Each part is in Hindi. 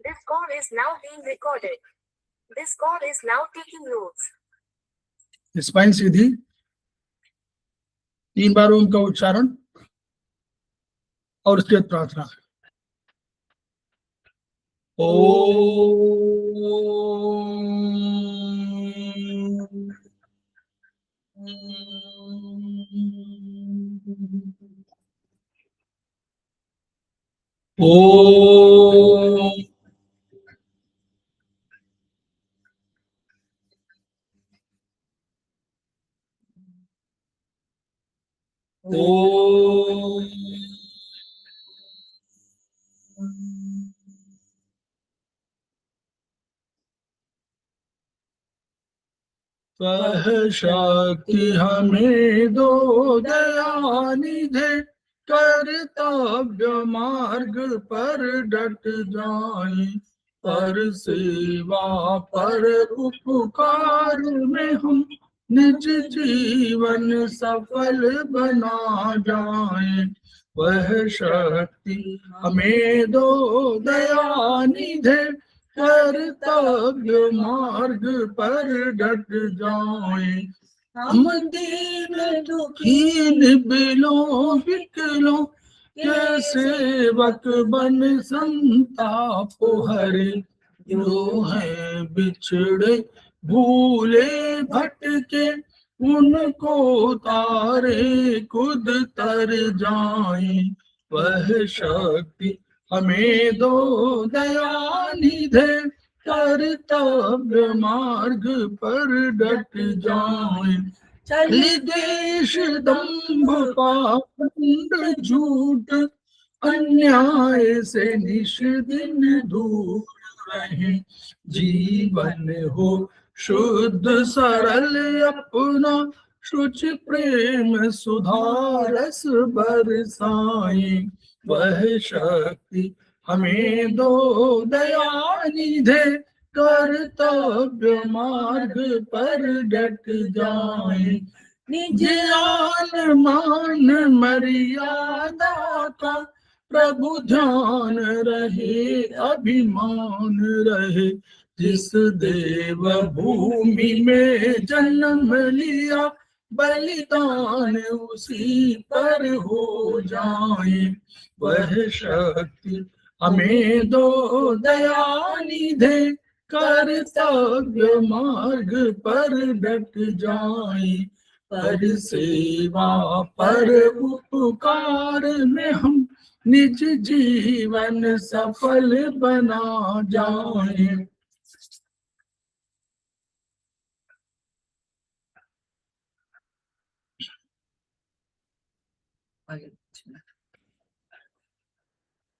This call is now being recorded. This call is now taking notes. Spine सीधी, 3 बार ओम का उच्चारण और उसके बाद प्रार्थना। ओम ओम वह शक्ति हमें दो दयानिधे, कर्तव्य मार्ग पर डट जाए, पर सेवा पर उपकार में हम निज जीवन सफल बना जाए। वह शक्ति हमें दो दयानिधे, कर्तव्य मार्ग पर डट जाए। हम दीन दुखी निबिलों विकलों के सेवक बन संताप हरे, जो है बिछड़े भूले भटके, उनको तारे खुद तर जाए। वह शक्ति हमें दो दयानिधे, कर्तव्य मार्ग पर डट जाए। चल देश दंभ पाखंड झूठ, अन्याय से निष्दिन दूर रहे। जीवन हो शुद्ध सरल अपना, शुचि प्रेम सुधारस बरसाए। वह शक्ति हमें दो दयानिधे, कर्तव्य मार्ग पर डट जाए। निज आन मान मर्यादा का प्रभु ध्यान रहे, अभिमान रहे। जिस देव भूमि में जन्म लिया, बलिदान उसी पर हो जाए। वह शक्ति हमें दो दयानिधे, कर्तव्य मार्ग पर डट जाए। पर सेवा पर उपकार में हम निज जीवन सफल बना जाए।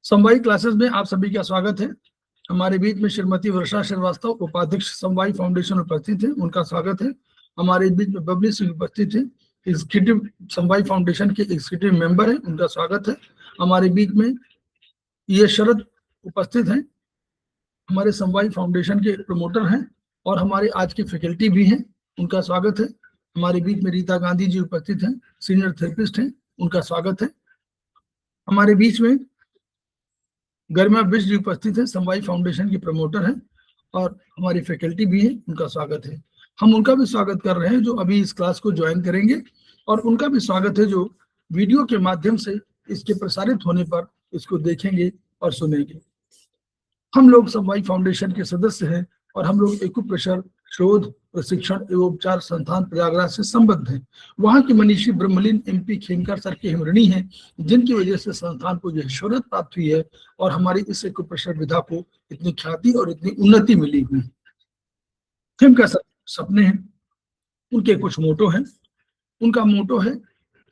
समवायी क्लासेस में आप सभी का स्वागत है। हमारे बीच में श्रीमती वर्षा श्रीवास्तव, उपाध्यक्ष समवायी फाउंडेशन उपस्थित है, उनका स्वागत है। हमारे बीच में बबली सिंह उपस्थित है, एग्जीक्यूटिव समवायी फाउंडेशन के एग्जीक्यूटिव मेंबर है, उनका स्वागत है। हमारे बीच में ये शरद उपस्थित हैं, हमारे समवायी फाउंडेशन के प्रमोटर हैं और हमारे आज के फैकल्टी भी हैं, उनका स्वागत है। हमारे बीच में रीता गांधी जी उपस्थित हैं, सीनियर थेरेपिस्ट हैं, उनका स्वागत है। हमारे बीच में गरिमा बिष्ट जी उपस्थित है, समवायी फाउंडेशन की प्रमोटर हैं और हमारी फैकल्टी भी है, उनका स्वागत है। हम उनका भी स्वागत कर रहे हैं जो अभी इस क्लास को ज्वाइन करेंगे, और उनका भी स्वागत है जो वीडियो के माध्यम से इसके प्रसारित होने पर इसको देखेंगे और सुनेंगे। हम लोग समवायी फाउंडेशन के सदस्य हैं और हम लोग एक्यूप्रेशर शोध प्रशिक्षण एवं उपचार संस्थान प्रयागराज से संबद्ध हैं। वहाँ की मनीषी ब्रह्मलीन एमपी खेमकर सर के हम ऋणी हैं, जिनकी वजह से संस्थान को यह शोहरत प्राप्त हुई है और हमारी इस एक्यूप्रेशर विधा को इतनी ख्याति और इतनी उन्नति मिली हुई। खेमकर सर सपने हैं, उनके कुछ मोटो हैं। उनका मोटो है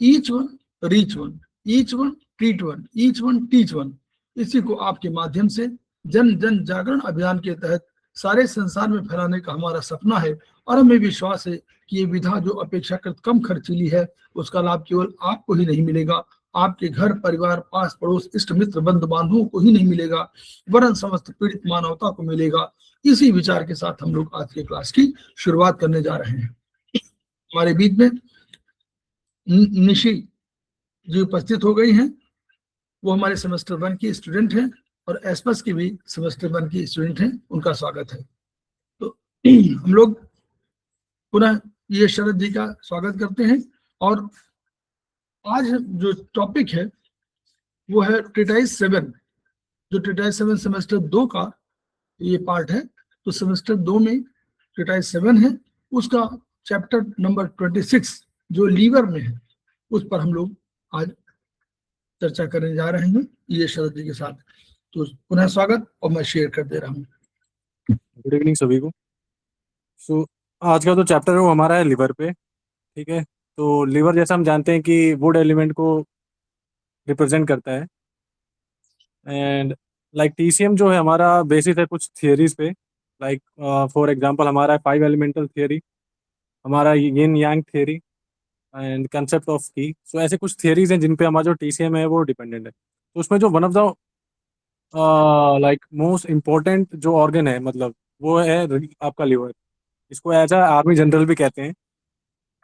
each one reach one, each one treat one, each one teach one. इसी को आपके माध्यम से जन जन जागरण अभियान के तहत सारे संसार में फैलाने का हमारा सपना है, और हमें विश्वास है कि ये विधा जो अपेक्षाकृत कम खर्चीली है, उसका लाभ केवल आपको ही नहीं मिलेगा, आपके घर परिवार पास पड़ोस इष्ट मित्र बंधु बांधवों को ही नहीं मिलेगा, वरन समस्त पीड़ित मानवता को मिलेगा। इसी विचार के साथ हम लोग आज के क्लास की शुरुआत करने जा रहे हैं। हमारे बीच में निशी जी उपस्थित हो गई हैं, वो हमारे सेमेस्टर 1 की स्टूडेंट हैं और एसपस की भी सेमेस्टर 1 की स्टूडेंट हैं, उनका स्वागत है। तो हम लोग पुनः ये शरद जी का स्वागत करते हैं। और आज जो टॉपिक है वो है ट्रीटाइज 7। जो ट्रीटाइज 7 सेमेस्टर 2 का ये पार्ट है। तो सेमेस्टर 2 में ट्रीटाइज 7 है, उसका चैप्टर नंबर 26 जो लीवर में है, उस पर हम लोग आज चर्चा करने जा रहे हैं ये शरद जी के साथ। तो पुनः स्वागत, और मैं शेयर कर दे रहा हूँ। गुड इवनिंग सभी को। सो आज का जो चैप्टर है वो हमारा है लिवर पे। ठीक है, तो लिवर जैसा हम जानते हैं कि वुड एलिमेंट को रिप्रेजेंट करता है। एंड लाइक टीसीएम जो है हमारा बेसिस है कुछ थियरीज पे। लाइक फॉर एग्जांपल हमारा है 5 एलिमेंटल थियरी, हमारा यिन यांग थियरी एंड कंसेप्ट ऑफ की। सो ऐसे कुछ थियरीज हैं जिन पे हमारा जो टीसीएम है वो डिपेंडेंट है। तो उसमें जो one of the like most important जो ऑर्गन है, मतलब वो है आपका लिवर। इसको एज अ आर्मी जनरल भी कहते हैं,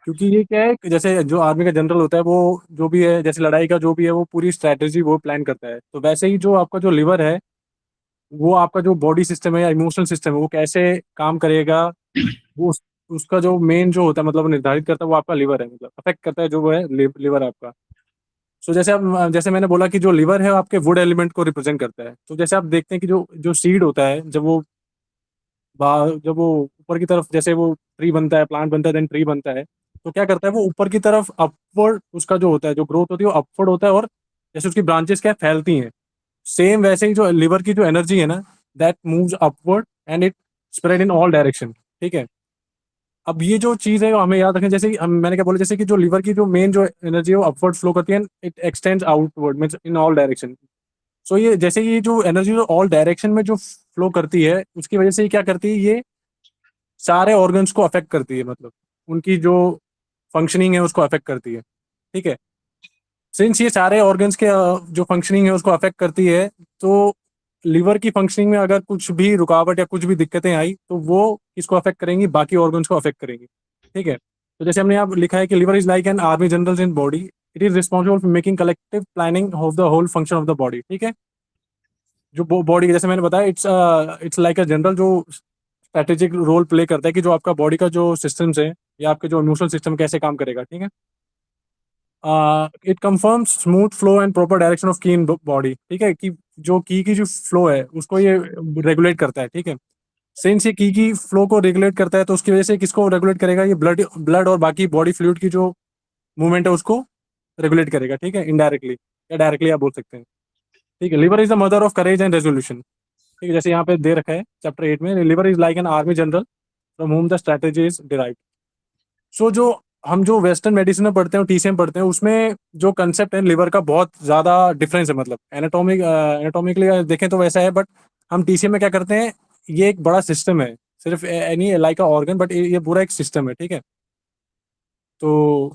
क्योंकि ये क्या है कि जैसे जो आर्मी का जनरल होता है वो जो भी है, जैसे लड़ाई का जो भी है वो पूरी स्ट्रैटेजी वो प्लान करता है। तो वैसे ही जो आपका जो लिवर है वो आपका जो बॉडी सिस्टम है या इमोशनल सिस्टम है वो कैसे काम करेगा, वो उसका जो मेन जो होता है मतलब वो निर्धारित करता है वो आपका लिवर है, मतलब अफेक्ट करता है जो वो है लिवर आपका। सो जैसे आप जैसे मैंने बोला कि जो लिवर है वो आपके वुड एलिमेंट को रिप्रेजेंट करता है। तो जैसे आप देखते हैं कि जो जो सीड होता है जब वो ऊपर की तरफ, जैसे वो ट्री बनता है, प्लांट बनता है, देन ट्री बनता है, तो क्या करता है वो ऊपर की तरफ अपवर्ड उसका जो होता है, जो ग्रोथ होती है वो अपवर्ड होता है, और जैसे उसकी ब्रांचेस क्या फैलती हैं, सेम वैसे ही जो लिवर की जो एनर्जी है ना, that moves upward and it spread in all direction. ठीक है, अब ये जो चीज़ है वो हमें याद रखें, जैसे कि मैंने क्या बोला, जैसे कि जो लिवर की जो मेन जो एनर्जी है वो अपवर्ड फ्लो करती है, it extends outward means in all direction. So ये जैसे ये जो एनर्जी जो ऑल डायरेक्शन में जो फ्लो करती है, उसकी वजह से ये क्या करती है, ये सारे ऑर्गन्स को अफेक्ट करती है, मतलब उनकी जो फंक्शनिंग है उसको अफेक्ट करती है। ठीक है, सिंस ये सारे ऑर्गन्स के जो फंक्शनिंग है उसको अफेक्ट करती है, तो लिवर की फंक्शनिंग में अगर कुछ भी रुकावट या कुछ भी दिक्कतें आई तो वो इसको अफेक्ट करेंगी, बाकी ऑर्गन्स को अफेक्ट करेंगी। ठीक है, तो जैसे हमने यहाँ लिखा है कि liver is like an army general in body, it is responsible for making collective planning of the whole function of the body. ठीक है, जो बॉडी जैसे मैंने बताया इट्स लाइक अ जनरल जो स्ट्रेटेजिक रोल प्ले करता है कि जो आपका बॉडी का जो सिस्टम्स है या आपके जो इमोशनल सिस्टम कैसे काम करेगा। ठीक है, it confirms smooth flow and proper direction of qi in body. ठीक है, कि जो की जो फ्लो है उसको ये रेगुलेट करता है। ठीक है, सिंस ये की फ्लो को रेगुलेट करता है तो उसकी वजह से किसको रेगुलेट करेगा, ये ब्लड और बाकी बॉडी फ्लूइड की जो मूवमेंट है उसको रेगुलेट करेगा। ठीक है, इनडायरेक्टली या डायरेक्टली आप बोल सकते हैं। ठीक है, liver is the mother of courage and resolution. ठीक है, जैसे यहाँ पे दे रखा है चैप्टर 8 में, liver is like an army general from whom the strategy is derived. So जो हम जो वेस्टर्न मेडिसिन में पढ़ते हैं, टीसीएम पढ़ते हैं, उसमें जो कंसेप्ट है लिवर का बहुत ज़्यादा डिफरेंस है, मतलब एनाटॉमिकली देखें तो वैसा है, बट हम टीसीएम में क्या करते हैं, ये एक बड़ा सिस्टम है, सिर्फ any like a organ, but ये पूरा एक सिस्टम है। ठीक है, तो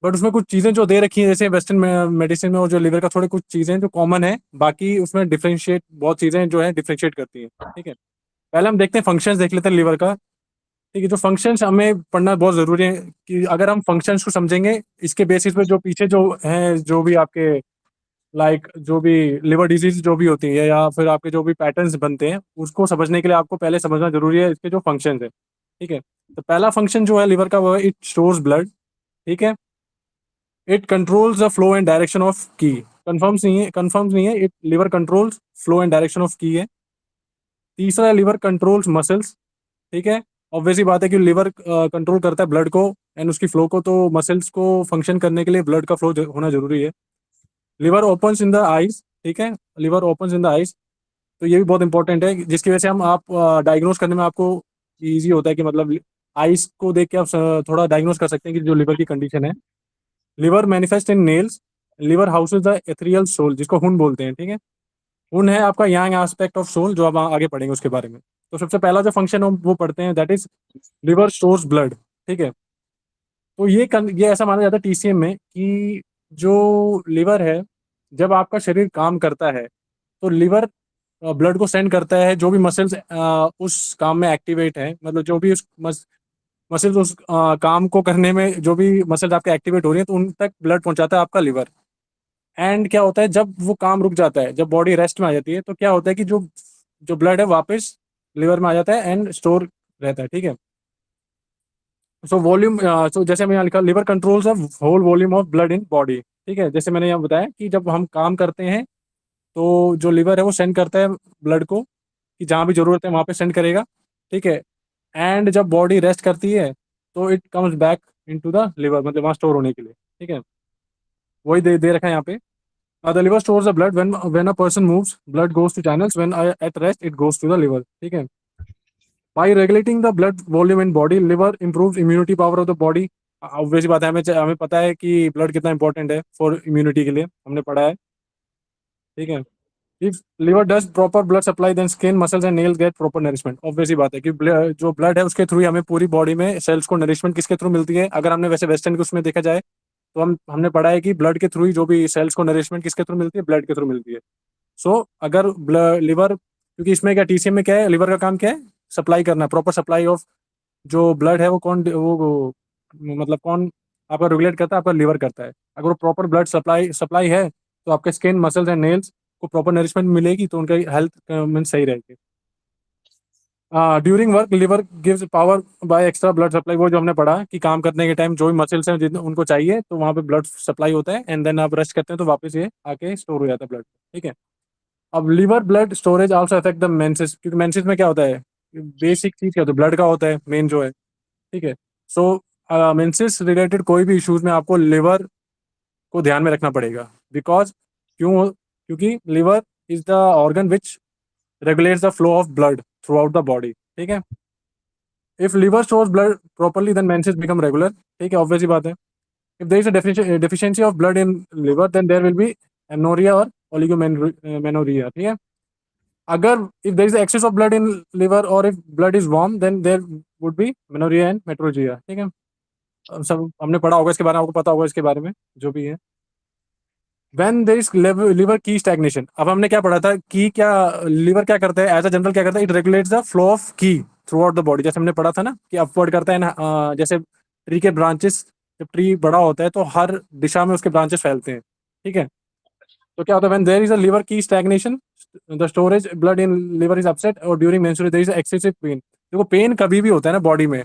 बट उसमें कुछ चीज़ें जो दे रखी हैं जैसे वेस्टर्न मेडिसिन में, और जो लिवर का थोड़ी कुछ चीज़ें जो कॉमन है, बाकी उसमें डिफ्रेंशिएट बहुत चीज़ें जो है डिफ्रेंशिएट करती हैं। ठीक है, पहले हम देखते हैं फंक्शंस देख लेते हैं लिवर का। ठीक है, जो फंक्शंस हमें पढ़ना बहुत ज़रूरी है, कि अगर हम फंक्शंस को समझेंगे, इसके बेसिस पे जो पीछे जो हैं जो भी आपके लाइक जो भी लिवर डिजीज जो भी होती है या फिर आपके जो भी पैटर्न्स बनते हैं, उसको समझने के लिए आपको पहले समझना जरूरी है इसके जो फंक्शंस है। ठीक है, तो पहला फंक्शन जो है लिवर का वो है इट स्टोर्स ब्लड। ठीक है, it controls the flow and direction of की। कंफर्म्स नहीं है, it liver controls flow and direction of की है। तीसरा है लिवर कंट्रोल्स मसल्स। ठीक है, ऑब्वियसली बात है कि लिवर कंट्रोल करता है ब्लड को एंड उसकी फ्लो को, तो मसल्स को फंक्शन करने के लिए ब्लड का फ्लो होना जरूरी है। Liver opens in the eyes. ठीक है, liver opens in the eyes, तो ये भी बहुत इंपॉर्टेंट है, जिसकी वजह से हम आप डायग्नोस करने में आपको ईजी होता है, कि मतलब आइज को देख के आप थोड़ा डायग्नोस कर सकते हैं कि जो लिवर की कंडीशन है। Liver manifest in nails. Liver houses the ethereal soul, जिसको हुन बोलते हैं। ठीक है, हुन है आपका यांग एस्पेक्ट ऑफ सोल, जो आप आगे पढ़ेंगे उसके बारे में। तो सबसे पहला जो फंक्शन हम वो पढ़ते हैं, that is liver stores blood. ठीक है, तो ये ऐसा माना जाता है टीसीएम में कि जो लिवर है, जब आपका शरीर काम करता है तो लिवर ब्लड को सेंड करता है, जो भी मसल्स उस काम में एक्टिवेट है, मतलब जो भी उस मसल्स उस काम को करने में जो भी मसल्स आपके एक्टिवेट हो रही है, तो उन तक ब्लड पहुंचाता है आपका लिवर। एंड क्या होता है जब वो काम रुक जाता है, जब बॉडी रेस्ट में आ जाती है, तो क्या होता है कि जो जो ब्लड है वापस लिवर में आ जाता है एंड स्टोर रहता है, ठीक है। सो वॉल्यूम, सो जैसे मैंने यहाँ लिखा, liver controls the whole volume of blood in body, ठीक है। जैसे मैंने यहाँ बताया कि जब हम काम करते हैं तो जो लिवर है वो सेंड करता है ब्लड को, कि जहाँ भी जरूरत है वहाँ पे सेंड करेगा, ठीक है। एंड जब बॉडी रेस्ट करती है तो it comes back into the liver, मतलब वहाँ स्टोर होने के लिए, ठीक है। वही दे रखा है यहाँ पे। The liver stores the blood when a person moves, blood goes to channels, when at rest it goes to the liver, ठीक है। By regulating the blood volume in body, liver improves immunity power of the body. Obvious बात है, हमें पता है कि ब्लड कितना इंपॉर्टेंट है फॉर इम्यूनिटी के लिए, हमने पढ़ा है, ठीक है। If liver does proper blood supply, then skin, muscles and nails get proper nourishment. Obvious ही बात है कि जो ब्लड है उसके थ्रू ही हमें पूरी बॉडी में सेल्स को नरिशमेंट किसके थ्रू मिलती है। अगर हमने वैसे वेस्टर्न के उसमें देखा जाए तो हमने पढ़ा है कि ब्लड के थ्रू ही जो भी सेल्स को नरिशमेंट किसके थ्रू मिलती है, ब्लड के थ्रू मिलती है। सो अगर लिवर, क्योंकि इसमें क्या, टीसीएम में क्या है, लिवर का काम क्या है, सप्लाई करना, प्रॉपर सप्लाई ऑफ जो ब्लड है वो मतलब कौन आपका रेगुलेट करता है, आपका लिवर करता है। अगर वो प्रॉपर ब्लड सप्लाई है तो आपके स्किन, मसल्स एंड नेल्स को प्रॉपर नरिशमेंट मिलेगी, तो उनका हेल्थ मीन सही रहेगी। During work liver gives power bye extra blood supply, वो जो हमने पढ़ा कि काम करने के टाइम जो भी मसल्स हैं जितने उनको चाहिए तो वहाँ पे ब्लड सप्लाई होता है, एंड देन आप रेस्ट करते हैं तो वापस ये आके स्टोर हो जाता है ब्लड, ठीक है। अब liver blood storage also affect the menses, क्योंकि मेंसेस में क्या होता है, बेसिक चीज क्या होता है, ब्लड का होता है मेन जो है, ठीक है। सो मेंसेस रिलेटेड कोई भी इश्यूज में आपको लिवर को ध्यान में रखना पड़ेगा, बिकॉज क्योंकि liver is the organ which regulates the flow of blood throughout the body, ठीक है। If liver stores blood properly then menses become regular, ठीक है, ऑब्वियस ही बात है। If there is a deficiency of blood in liver, then there will be amenorrhea और oligomenoria, ठीक है। अगर if there is excess of blood in liver or if blood is warm, then there would be menorrhea and metrorrhea, ठीक है। सब हमने पढ़ा होगा इसके बारे में, आपको पता होगा इसके बारे में जो भी है। When there is liver key stagnation, अब हमने क्या पढ़ा था कि क्या लिवर क्या करता है, एज अ जनरल क्या करता है, it regulates the flow of की थ्रू आउट द बॉडी। जैसे हमने पढ़ा था ना कि अपवर्ड करता है ना, जैसे ट्री के ब्रांचेस, जब ट्री बड़ा होता है तो हर दिशा में उसके ब्रांचेस फैलते हैं, ठीक है। तो क्या होता है, when there is a liver की stagnation, the storage blood in liver is upset, और during menstruation there is excessive pain. देखो पेन कभी भी होता है ना बॉडी में,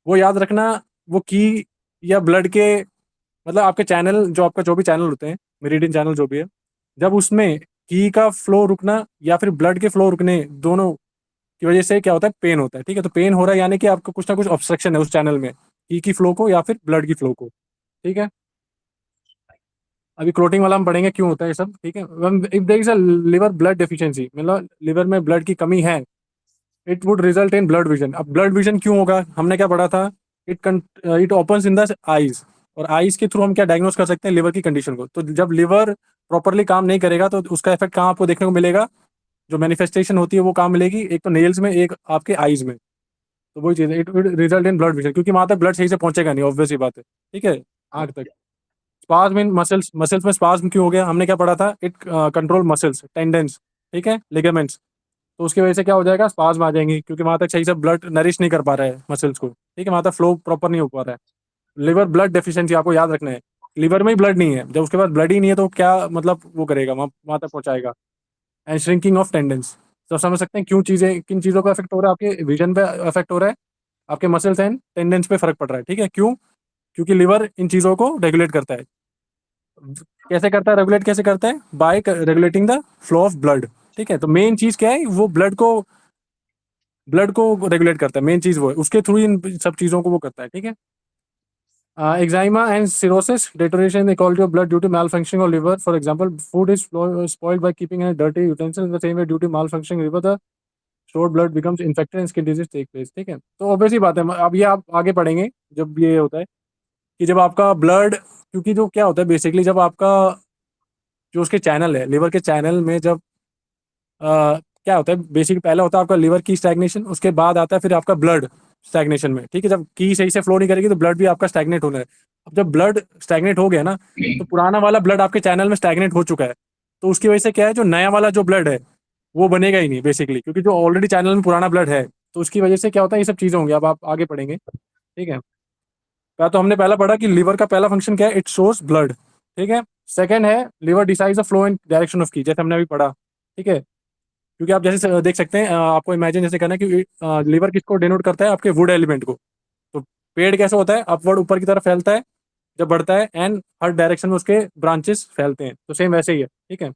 वो याद रखना, वो की या ब्लड के, मतलब आपके चैनल, जो आपका जो भी चैनल होते हैं, मेरिडियन चैनल जो भी है, जब उसमें की का फ्लो रुकना या फिर ब्लड के फ्लो रुकने, दोनों की वजह से क्या होता है, पेन होता है, ठीक है। तो पेन हो रहा है यानी कि आपको कुछ ना कुछ ऑब्स्ट्रक्शन है उस चैनल में, की फ्लो को या फिर ब्लड की फ्लो को, ठीक है। अभी क्लोटिंग वाला हम पढ़ेंगे क्यों होता है ये सब, ठीक है। If there is a liver blood deficiency, मतलब लिवर में ब्लड की कमी है, it would result in blood vision. अब ब्लड विजन क्यों होगा, हमने क्या पढ़ा था, it opens in the eyes, और आईज के थ्रू हम क्या डायग्नोस कर सकते हैं, लिवर की कंडीशन को। तो जब लिवर प्रॉपरली काम नहीं करेगा तो उसका इफेक्ट कहाँ आपको देखने को मिलेगा, जो मैनिफेस्टेशन होती है वो काम मिलेगी, एक तो नेल्स में, एक आपके आईज में। तो वही चीज़ है, it will result in blood vision, क्योंकि वहाँ तक ब्लड सही से पहुंचेगा नहीं, ऑब्वियस ही बात है, ठीक है, आँख तक। स्पाज्म इन मसल्स, मसल्स में स्पाज्म क्यों हो गया, हमने क्या पढ़ा था, इट कंट्रोल मसल्स, टेंडेंस, ठीक है, लिगामेंट्स। तो उसकी वजह से क्या हो जाएगा, स्पाज्म आ जाएंगी, क्योंकि वहाँ तक सही से ब्लड नरिश नहीं कर पा रहा है मसल्स को, ठीक है, वहाँ तक फ्लो प्रॉपर नहीं हो पा रहा है। लिवर ब्लड डेफिशिएंसी आपको याद रखना है, लिवर में ही ब्लड नहीं है, जब उसके पास ब्लड ही नहीं है तो क्या मतलब वो करेगा, वहाँ तक पहुँचाएगा। एंड श्रिंकिंग ऑफ टेंडेंस, तो समझ सकते हैं क्यों चीज़ें, किन चीज़ों का इफेक्ट हो रहा है, आपके विजन पे इफेक्ट हो रहा है, आपके मसल्स एंड टेंडेंस पे फर्क पड़ रहा है, ठीक है। क्यों, क्योंकि लिवर इन चीज़ों को रेगुलेट करता है। कैसे करता है, रेगुलेट कैसे करता है, by regulating the flow of blood, ठीक है। तो मेन चीज़ क्या है, वो ब्लड को रेगुलेट करता है, मेन चीज़ वो है, उसके थ्रू इन सब चीज़ों को वो करता है, ठीक है। Eczema and cirrhosis, deterioration in the quality of blood due to malfunctioning of liver. For example, food is spoiled by keeping in a dirty utensil. In the same way, due to malfunctioning liver, the stored blood becomes infected and skin disease take place, ठीक है। तो ऑब्वियस ही बात है, अब ये आप आगे पढ़ेंगे जब ये होता है कि जब आपका ब्लड, क्योंकि जो क्या होता है बेसिकली, जब आपका जो उसके चैनल है, लिवर के चैनल में जब क्या होता है, बेसिक पहला होता है आपका लिवर की स्टैग्नेशन, उसके बाद आता है फिर आपका ब्लड स्टैग्नेशन में, ठीक है। जब की सही से फ्लो नहीं करेगी तो ब्लड भी आपका स्टैग्नेट होना है। अब जब ब्लड स्टैग्नेट हो गया ना, तो पुराना वाला ब्लड आपके चैनल में स्टैग्नेट हो चुका है, तो उसकी वजह से क्या है, जो नया वाला जो ब्लड है वो बनेगा ही नहीं बेसिकली, क्योंकि जो ऑलरेडी चैनल में पुराना ब्लड है, तो उसकी वजह से क्या होता है, ये सब चीज़ें होंगी, अब आप आगे पढ़ेंगे, ठीक है। तो हमने पहला पढ़ा कि लीवर का पहला फंक्शन क्या है, इट शोज ब्लड, ठीक है। सेकंड है liver decides the flow and direction of qi, जैसे हमने अभी पढ़ा, ठीक है। क्योंकि आप जैसे देख सकते हैं, आपको इमेजिन जैसे करना है कि लीवर किसको डिनोट करता है, आपके वुड एलिमेंट को। तो पेड़ कैसे होता है, अपवर्ड ऊपर की तरफ फैलता है जब बढ़ता है, एंड हर डायरेक्शन में उसके ब्रांचेस फैलते हैं, तो सेम वैसे ही है, ठीक है।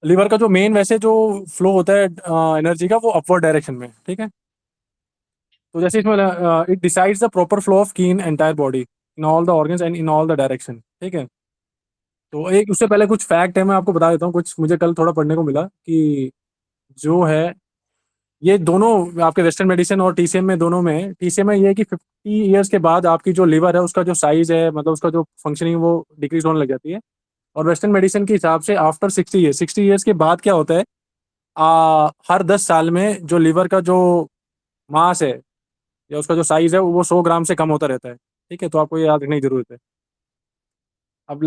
लीवर का जो मेन वैसे जो फ्लो होता है एनर्जी का, वो अपवर्ड डायरेक्शन में, ठीक है। तो जैसे इसमें it decides the proper flow of qi in entire body in all the organs and in all the direction, ठीक है। तो एक उससे पहले कुछ फैक्ट है, मैं आपको बता देता हूँ, कुछ मुझे कल थोड़ा पढ़ने को मिला कि जो है ये दोनों आपके वेस्टर्न मेडिसिन और टीसीएम में, दोनों में टीसीएम में ये है कि 50 ईयर्स के बाद आपकी जो लीवर है उसका जो साइज है, मतलब उसका जो फंक्शनिंग, वो डिक्रीज होने लग जाती है। और वेस्टर्न मेडिसिन के हिसाब से आफ्टर 60 ईयर्स, 60 ईयर्स के बाद क्या होता है, हर 10 साल में जो लीवर का जो मास है या उसका जो साइज है वो 100 ग्राम से कम होता रहता है, ठीक है। तो आपको ये याद रखने की जरूरत है। अब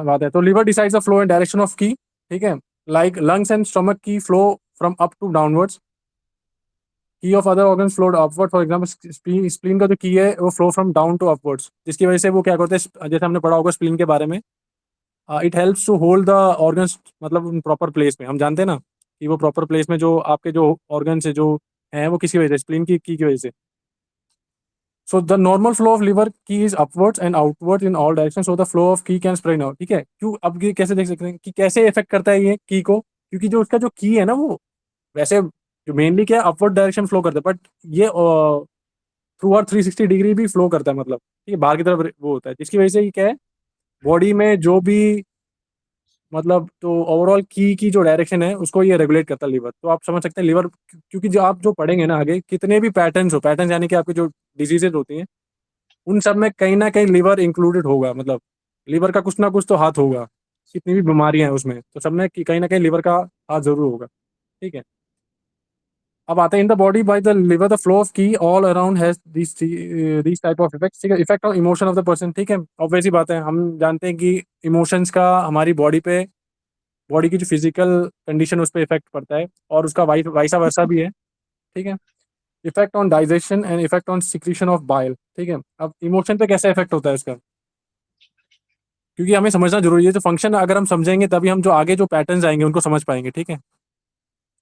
बात है, तो liver decides the flow and direction of qi, ठीक है। Like lungs and stomach qi flow from up to downwards, qi of other organs flow upward. For example spleen का जो की है वो flow from down to upwards, जिसकी वजह से वो क्या करते हैं, जैसे हमने पढ़ा होगा स्प्लीन के बारे में, it helps to hold the organs, मतलब उन प्रॉपर प्लेस में। हम जानते हैं ना कि वो प्रॉपर प्लेस में जो आपके जो ऑर्गन्स है जो हैं, वो किसकी वजह से, स्प्लीन की वजह से। So the normal flow of liver key is upwards and outwards in all directions. So the flow of key can spread out, ठीक है। क्यों, अब ये कैसे देख सकते हैं कि कैसे इफेक्ट करता है ये की को, क्योंकि जो उसका जो की है ना, वो वैसे जो मेनली क्या है, अपवर्ड डायरेक्शन फ्लो करता है, बट ये थ्रू आर 360 डिग्री भी फ्लो करता है, मतलब ठीक है, बाहर की तरफ वो होता है, जिसकी वजह से ये क्या है, बॉडी में जो भी, मतलब तो ओवरऑल की जो डायरेक्शन है उसको ये रेगुलेट करता है लीवर। तो आप समझ सकते हैं लीवर, क्योंकि जो आप जो पढ़ेंगे ना आगे, कितने भी पैटर्न्स हो, पैटर्न यानी कि आपकी जो डिजीजेज होती हैं, उन सब में कहीं ना कहीं लीवर इंक्लूडेड होगा, मतलब लीवर का कुछ ना कुछ तो हाथ होगा। कितनी भी बीमारियां हैं उसमें, तो सब में कहीं ना कहीं लीवर का हाथ जरूर होगा, ठीक है। अब आते हैं in the body by the liver the flow of qi all around has this type of effects, ठीक है। Effect on emotion of the person, ठीक है। ऑब्वियस ही बात है, हम जानते हैं कि इमोशंस का हमारी बॉडी पे, बॉडी की जो फिजिकल कंडीशन उस पर इफेक्ट पड़ता है, और उसका वाइसा वर्सा भी है, ठीक है। Effect on digestion and effect on secretion of bile, ठीक है। अब इमोशन पे कैसा इफेक्ट होता है इसका, क्योंकि हमें समझना जरूरी है, तो फंक्शन अगर हम समझेंगे तभी हम जो आगे जो पैटर्न्स आएंगे उनको समझ पाएंगे, ठीक है।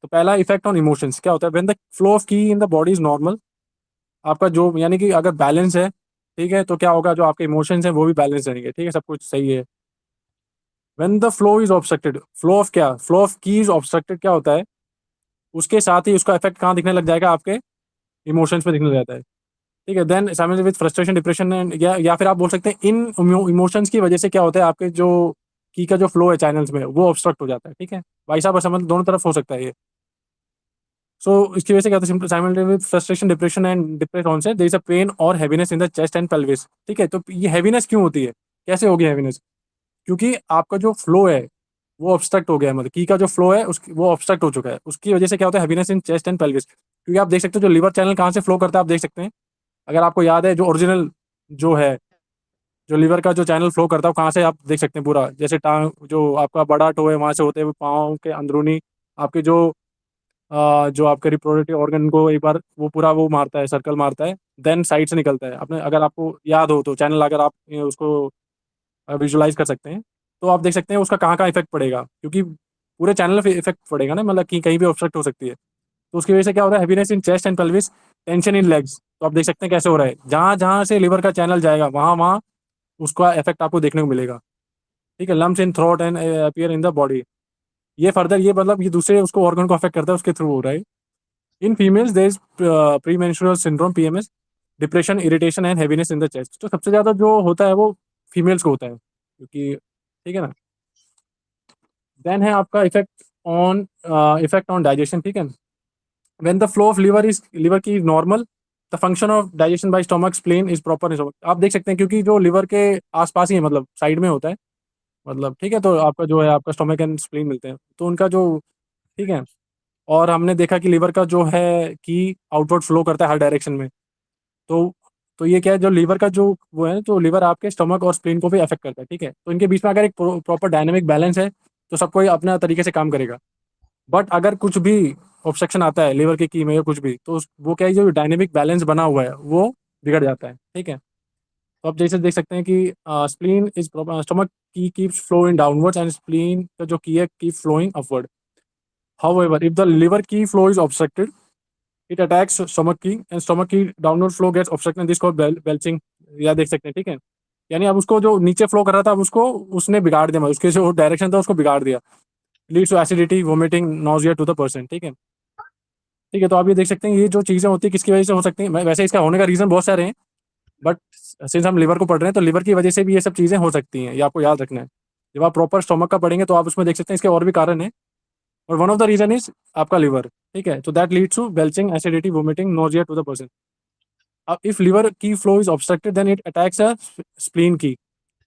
तो पहला इफेक्ट ऑन इमोशंस क्या होता है, when the flow of qi in the body is normal, आपका जो यानी कि अगर बैलेंस है, ठीक है, तो क्या होगा, जो आपके इमोशंस हैं वो भी बैलेंस रहेंगे, ठीक है, सब कुछ सही है। When the flow is obstructed, flow of क्या, फ्लो ऑफ की इज ऑब्स्ट्रक्टेड क्या होता है, उसके साथ ही उसका इफेक्ट कहाँ दिखने लग जाएगा, आपके इमोशंस पे दिखने लग जाता है, ठीक है। Then simultaneously with frustration, depression and, या फिर आप बोल सकते हैं इन इमोशंस की वजह से क्या होता है, आपके जो की का जो फ्लो है चैनल्स में, वो ऑब्स्ट्रक्ट हो जाता है, ठीक है। वाइसा वर्सा, मतलब दोनों तरफ हो सकता है ये। सो इसकी वजह से क्या होता है, simultaneously with frustration, depression and depression से देयर इज अ पेन और heaviness in the chest and pelvis, ठीक है। तो ये हैवीनेस क्यों होती है, कैसे होगी हैवीनेस, क्योंकि आपका जो फ्लो है वो ऑब्स्ट्रक्ट हो गया है, मतलब की का जो फ्लो है वो ऑब्स्ट्रक्ट हो चुका है, उसकी वजह से क्या होता है, heaviness in chest and pelvis. क्योंकि आप देख सकते हो जो लिवर चैनल कहाँ से फ्लो करता है, आप देख सकते हैं, अगर आपको याद है जो ओरिजिनल जो है, जो लीवर का जो चैनल फ्लो करता है, वो कहाँ से आप देख सकते हैं पूरा, जैसे टांग, जो आपका बड़ा टो है वहाँ से होते हुए पाँव के अंदरूनी, आपके जो आपके रिप्रोडक्टिव ऑर्गन को एक बार वो पूरा वो मारता है, सर्कल मारता है, देन साइड से निकलता है। अपने अगर आपको याद हो तो चैनल, अगर आप उसको विजुलाइज कर सकते हैं, तो आप देख सकते हैं उसका कहाँ कहाँ इफेक्ट पड़ेगा, क्योंकि पूरे चैनल पे इफेक्ट पड़ेगा ना, मतलब कि कहीं भी ऑब्स्ट्रक्ट हो सकती है। तो उसकी वजह से क्या होता है, heaviness in chest and pelvis, tension in legs. तो आप देख सकते हैं कैसे हो रहा है, जहाँ जहाँ से लिवर का चैनल जाएगा वहाँ वहाँ उसका इफेक्ट आपको देखने को मिलेगा, ठीक है। Lumps in throat and appear in the body, ये फर्दर, ये मतलब ये दूसरे उसको ऑर्गन को अफेक्ट करता है, उसके थ्रू हो रहा है। In females there is premenstrual syndrome, PMS, depression, irritation and heaviness in the chest. तो सबसे ज्यादा जो होता है वो फीमेल्स को होता है, क्योंकि, ठीक है ना। देन है आपका इफेक्ट ऑन डाइजेशन, ठीक है। When the flow of liver qi is normal, the function of digestion by stomach, spleen is proper. आप देख सकते हैं क्योंकि जो लिवर के आसपास ही है, मतलब साइड में होता है, मतलब ठीक है, तो आपका जो है आपका स्टमक एंड स्प्लीन मिलते हैं, तो उनका जो, ठीक है। और हमने देखा कि लिवर का जो है कि आउटवर्ड फ्लो करता है हर डायरेक्शन में। तो तो ये क्या है, जो लीवर का जो वो है, तो लीवर आपके स्टमक और स्प्लीन को भी अफेक्ट करता है, ठीक है। तो इनके बीच में अगर एक प्रॉपर डायनेमिक बैलेंस है, तो सबको अपना तरीके से काम करेगा। बट अगर कुछ भी ऑब्स्ट्रक्शन आता है लीवर की में या कुछ भी, तो वो क्या है, जो डायनेमिक बैलेंस बना हुआ है वो बिगड़ जाता है, ठीक है। तो आप जैसे देख सकते हैं कि spleen is stomach qi keeps flowing downwards and spleen का जो की है keep flowing upward. However, if the liver key flow is obstructed, it attacks stomach key and stomach key downward flow gets obstructed and this called belching. या देख सकते हैं, ठीक है. यानी अब उसको जो नीचे फ्लो कर रहा था अब उसको उसने बिगाड़ दिया, उसके जो डायरेक्शन था उसको बिगाड़ दिया. Leads to acidity, vomiting, nausea to the person. ठीक है, ठीक है. तो आप ये देख सकते हैं ये जो चीज़ें होती है किसकी वजह से हो सकती हैं. वैसे इसका होने का रीज़न बहुत सारे हैं, बट सिंस हम लिवर को पढ़ रहे हैं तो लिवर की वजह से भी ये सब चीज़ें हो सकती हैं, ये आपको याद रखना है. जब आप प्रॉपर स्टोमक का पढ़ेंगे तो आप उसमें देख सकते हैं इसके और भी कारण हैं, और one of the reason is आपका लिवर. ठीक है, तो that leads to belching, acidity, vomiting, nausea to the person. अब if liver qi flow is obstructed then it attacks a spleen qi.